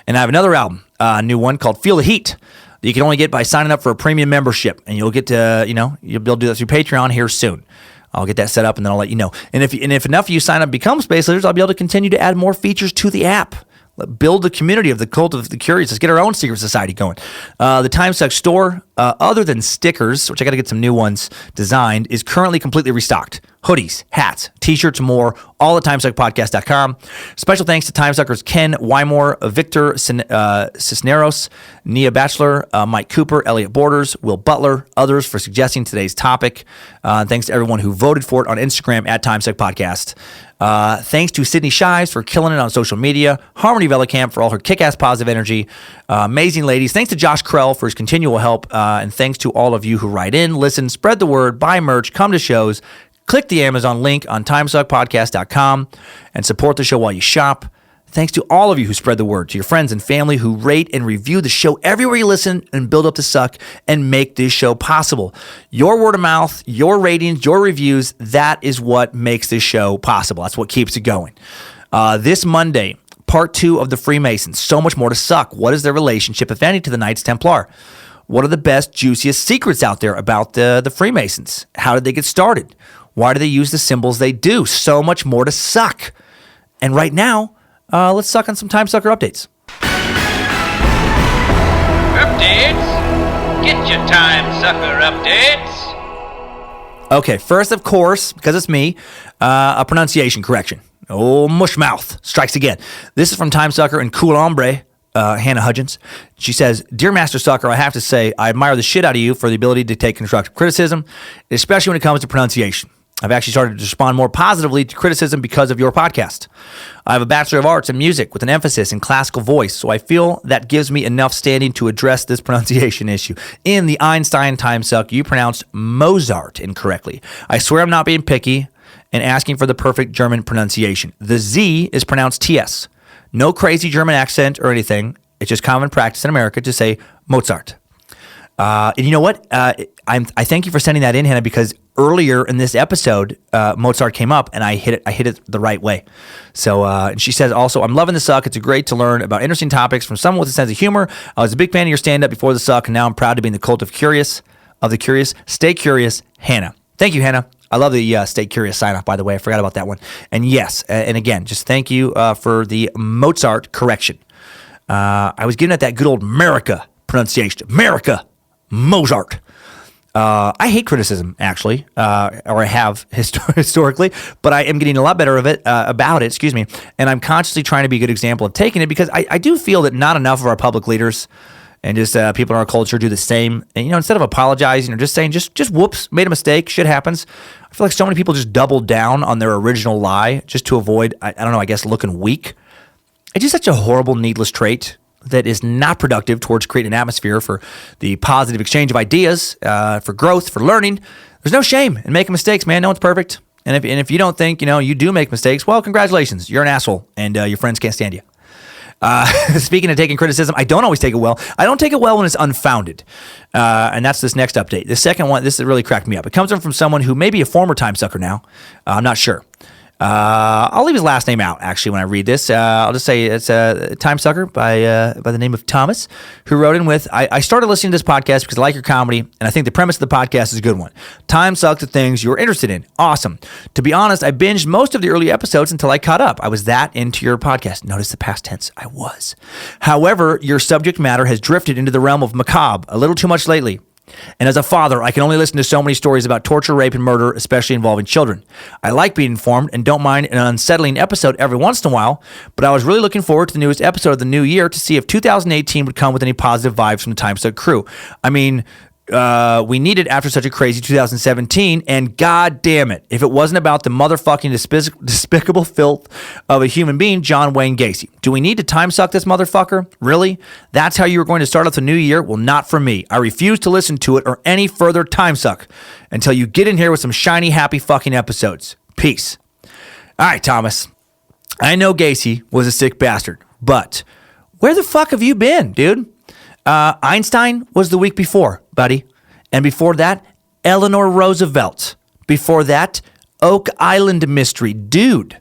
And I have another album, a new one called Feel the Heat, that you can only get by signing up for a premium membership. And you'll get to, you'll be able to do that through Patreon here soon. I'll get that set up and then I'll let you know. And if enough of you sign up and become Space Lizards, I'll be able to continue to add more features to the app. Build the community of the cult of the curious. Let's get our own secret society going. The Timesuck store, other than stickers, which I got to get some new ones designed, is currently completely restocked. hoodies, hats, t-shirts, and more, all at timesuckpodcast.com. Special thanks to Timesuckers Ken Wymore, Victor Cisneros, Nia Batchelor, Mike Cooper, Elliot Borders, Will Butler, others for suggesting today's topic. Thanks to everyone who voted for it on Instagram at Timesuck Podcast. Thanks to Sydney Shives for killing it on social media. Harmony Velicamp for all her kick-ass positive energy. Amazing ladies. Thanks to Josh Krell for his continual help. And thanks to all of you who write in, listen, spread the word, buy merch, come to shows, click the Amazon link on timesuckpodcast.com and support the show while you shop. Thanks to all of you who spread the word, to your friends and family who rate and review the show everywhere you listen and build up the suck and make this show possible. Your word of mouth, your ratings, your reviews, that is what makes this show possible. That's what keeps it going. This Monday, part 2 of the Freemasons. So much more to suck. What is their relationship, if any, to the Knights Templar? What are the best, juiciest secrets out there about the Freemasons? How did they get started? Why do they use the symbols they do? So much more to suck. And right now, let's suck on some Timesucker updates. Updates? Get your Timesucker updates. Okay, first, of course, because it's me, a pronunciation correction. Oh, mushmouth strikes again. This is from Timesucker and Cool Hombre, Hannah Hudgens. She says, Dear Master Sucker, I have to say, I admire the shit out of you for the ability to take constructive criticism, especially when it comes to pronunciation. I've actually started to respond more positively to criticism because of your podcast. I have a Bachelor of Arts in Music with an emphasis in classical voice, so I feel that gives me enough standing to address this pronunciation issue. In the Einstein Timesuck, you pronounced Mozart incorrectly. I swear I'm not being picky and asking for the perfect German pronunciation. The Z is pronounced TS. No crazy German accent or anything. It's just common practice in America to say Mozart. And you know what? I thank you for sending that in, Hannah, because earlier in this episode, Mozart came up and I hit it the right way. So, and she says also, I'm loving the suck. It's great to learn about interesting topics from someone with a sense of humor. I was a big fan of your stand-up before the suck, and now I'm proud to be in the cult of the curious. Stay curious, Hannah. Thank you, Hannah. I love the Stay Curious sign-off, by the way. I forgot about that one. And yes, and again, just thank you for the Mozart correction. I was giving it that good old America pronunciation. America. Mozart. I hate criticism, actually, or I have historically, but I am getting a lot better about it, and I'm consciously trying to be a good example of taking it, because I do feel that not enough of our public leaders and just people in our culture do the same. And, instead of apologizing or just saying, just whoops, made a mistake, shit happens, I feel like so many people just double down on their original lie just to avoid, I don't know, I guess looking weak. It's just such a horrible, needless trait that is not productive towards creating an atmosphere for the positive exchange of ideas, for growth, for learning. There's no shame in making mistakes, man. No one's perfect. And if you don't think, you do make mistakes, well, congratulations. You're an asshole, and your friends can't stand you. Speaking of taking criticism, I don't always take it well. I don't take it well when it's unfounded. And that's this next update. The second one, this really cracked me up. It comes from someone who may be a former Timesucker now. I'm not sure. I'll leave his last name out, actually, when I read this. I'll just say it's a Timesucker by the name of Thomas, who wrote in with, I started listening to this podcast because I like your comedy, and I think the premise of the podcast is a good one. Time sucks at things you're interested in. Awesome. To be honest, I binged most of the early episodes until I caught up. I was that into your podcast. Notice the past tense. I was. However, your subject matter has drifted into the realm of macabre a little too much lately. And as a father, I can only listen to so many stories about torture, rape, and murder, especially involving children. I like being informed and don't mind an unsettling episode every once in a while, but I was really looking forward to the newest episode of the new year to see if 2018 would come with any positive vibes from the Timesuck crew. I mean, we need it after such a crazy 2017, and god damn it, if it wasn't about the motherfucking despicable filth of a human being, John Wayne Gacy. Do we need to timesuck this motherfucker? Really? That's how you were going to start off the new year? Well, not for me. I refuse to listen to it or any further timesuck until you get in here with some shiny, happy fucking episodes. Peace. All right, Thomas. I know Gacy was a sick bastard, but where the fuck have you been, dude? Einstein was the week before, buddy. And before that, Eleanor Roosevelt. Before that, Oak Island mystery. Dude,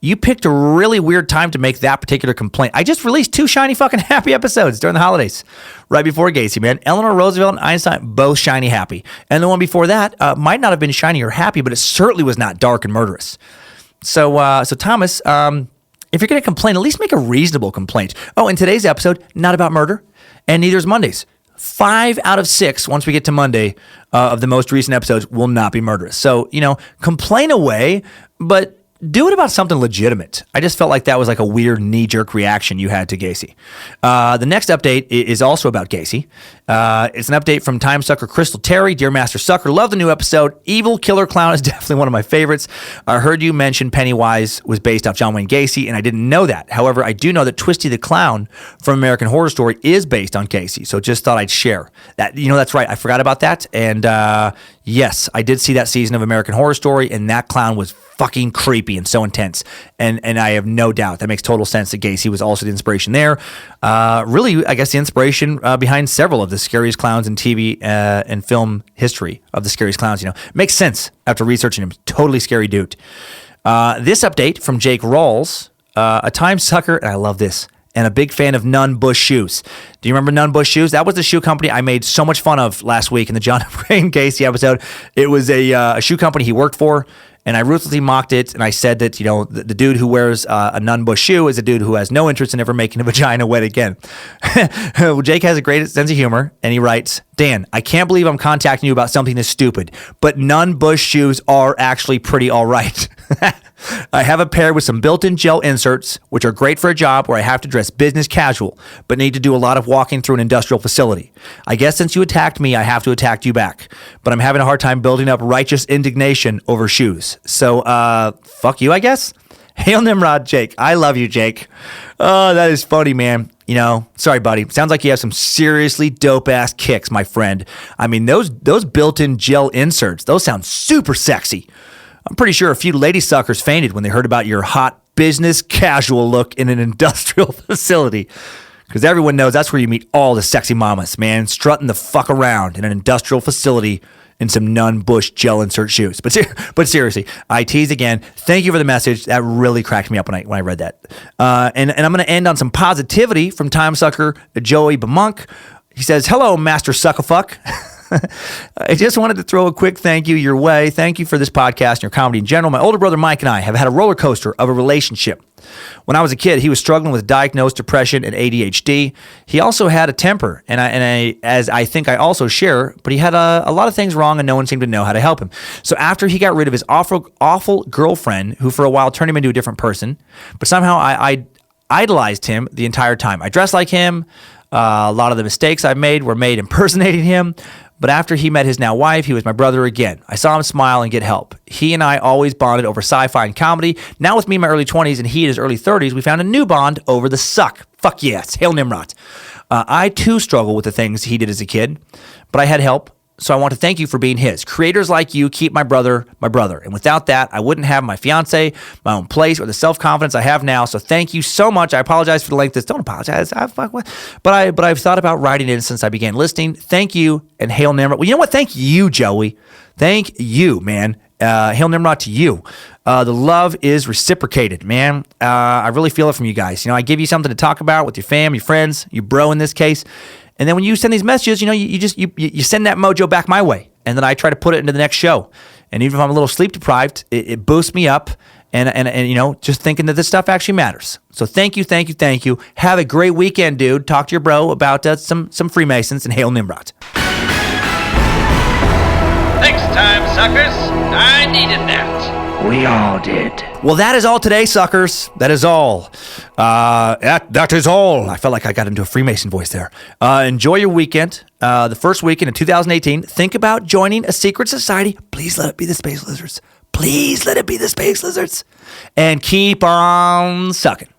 you picked a really weird time to make that particular complaint. I just released 2 shiny fucking happy episodes during the holidays. Right before Gacy, man. Eleanor Roosevelt and Einstein, both shiny happy. And the one before that might not have been shiny or happy, but it certainly was not dark and murderous. So Thomas, if you're going to complain, at least make a reasonable complaint. Oh, and today's episode, not about murder. And neither is Monday's. 5 out of 6, once we get to Monday, of the most recent episodes will not be murderous. So, complain away, but do it about something legitimate. I just felt like that was like a weird knee-jerk reaction you had to Gacy. The next update is also about Gacy. It's an update from Timesucker Crystal Terry. Dear Master Sucker, love the new episode. Evil Killer Clown is definitely one of my favorites. I heard you mention Pennywise was based off John Wayne Gacy, and I didn't know that. However, I do know that Twisty the Clown from American Horror Story is based on Gacy, so just thought I'd share that. That's right. I forgot about that, and yes, I did see that season of American Horror Story, and that clown was fucking creepy and so intense. And I have no doubt that makes total sense that Gacy was also the inspiration there. Really, I guess the inspiration behind several of the scariest clowns in TV and film history of the scariest clowns. Makes sense after researching him. Totally scary dude. This update from Jake Rawls, a time sucker, and I love this, and a big fan of Nunn Bush Shoes. Do you remember Nunn Bush Shoes? That was the shoe company I made so much fun of last week in the John Wayne Gacy episode. It was a shoe company he worked for, and I ruthlessly mocked it, and I said that, the dude who wears a Nunn Bush shoe is a dude who has no interest in ever making a vagina wet again. Well, Jake has a great sense of humor, and he writes, Dan, I can't believe I'm contacting you about something this stupid, but Nunn Bush shoes are actually pretty all right. I have a pair with some built-in gel inserts, which are great for a job where I have to dress business casual, but need to do a lot of walking through an industrial facility. I guess since you attacked me, I have to attack you back, but I'm having a hard time building up righteous indignation over shoes. So, fuck you, I guess? Hail Nimrod, Jake. I love you, Jake. Oh, that is funny, man. Sorry, buddy. Sounds like you have some seriously dope-ass kicks, my friend. I mean, those built-in gel inserts, those sound super sexy. I'm pretty sure a few lady suckers fainted when they heard about your hot business casual look in an industrial facility. Because everyone knows that's where you meet all the sexy mamas, man, strutting the fuck around in an industrial facility in some Nunn Bush gel insert shoes. But seriously, I tease again. Thank you for the message. That really cracked me up when I read that. And I'm going to end on some positivity from Timesucker Joey Bamunk. He says, hello, Master Suckafuck. I just wanted to throw a quick thank you your way. Thank you for this podcast and your comedy in general. My older brother Mike and I have had a roller coaster of a relationship. When I was a kid, he was struggling with diagnosed depression and ADHD. He also had a temper, and I as I think I also share, but he had a lot of things wrong, and no one seemed to know how to help him. So after he got rid of his awful girlfriend, who for a while turned him into a different person, but somehow I idolized him the entire time. I dressed like him. A lot of the mistakes I made were made impersonating him. But after he met his now wife, he was my brother again. I saw him smile and get help. He and I always bonded over sci-fi and comedy. Now with me in my early 20s and he in his early 30s, we found a new bond over the suck. Fuck yes. Hail Nimrod. I too struggle with the things he did as a kid, but I had help. So I want to thank you for being his. Creators like you keep my brother. And without that, I wouldn't have my fiance, my own place, or the self-confidence I have now. So thank you so much. I apologize for the length of this. Don't apologize. But I've thought about writing in since I began listening. Thank you, and Hail Nimrod. Well, you know what? Thank you, Joey. Thank you, man. Hail Nimrod to you. The love is reciprocated, man. I really feel it from you guys. I give you something to talk about with your fam, your friends, your bro in this case. And then when you send these messages, you send that mojo back my way. And then I try to put it into the next show. And even if I'm a little sleep deprived, it boosts me up. And just thinking that this stuff actually matters. So thank you. Have a great weekend, dude. Talk to your bro about some Freemasons, and Hail Nimrod. Next time, suckers. I needed that. We all did. Well, that is all today, suckers. That is all. That is all. I felt like I got into a Freemason voice there. Enjoy your weekend. The first weekend of 2018. Think about joining a secret society. Please let it be the Space Lizards. And keep on sucking.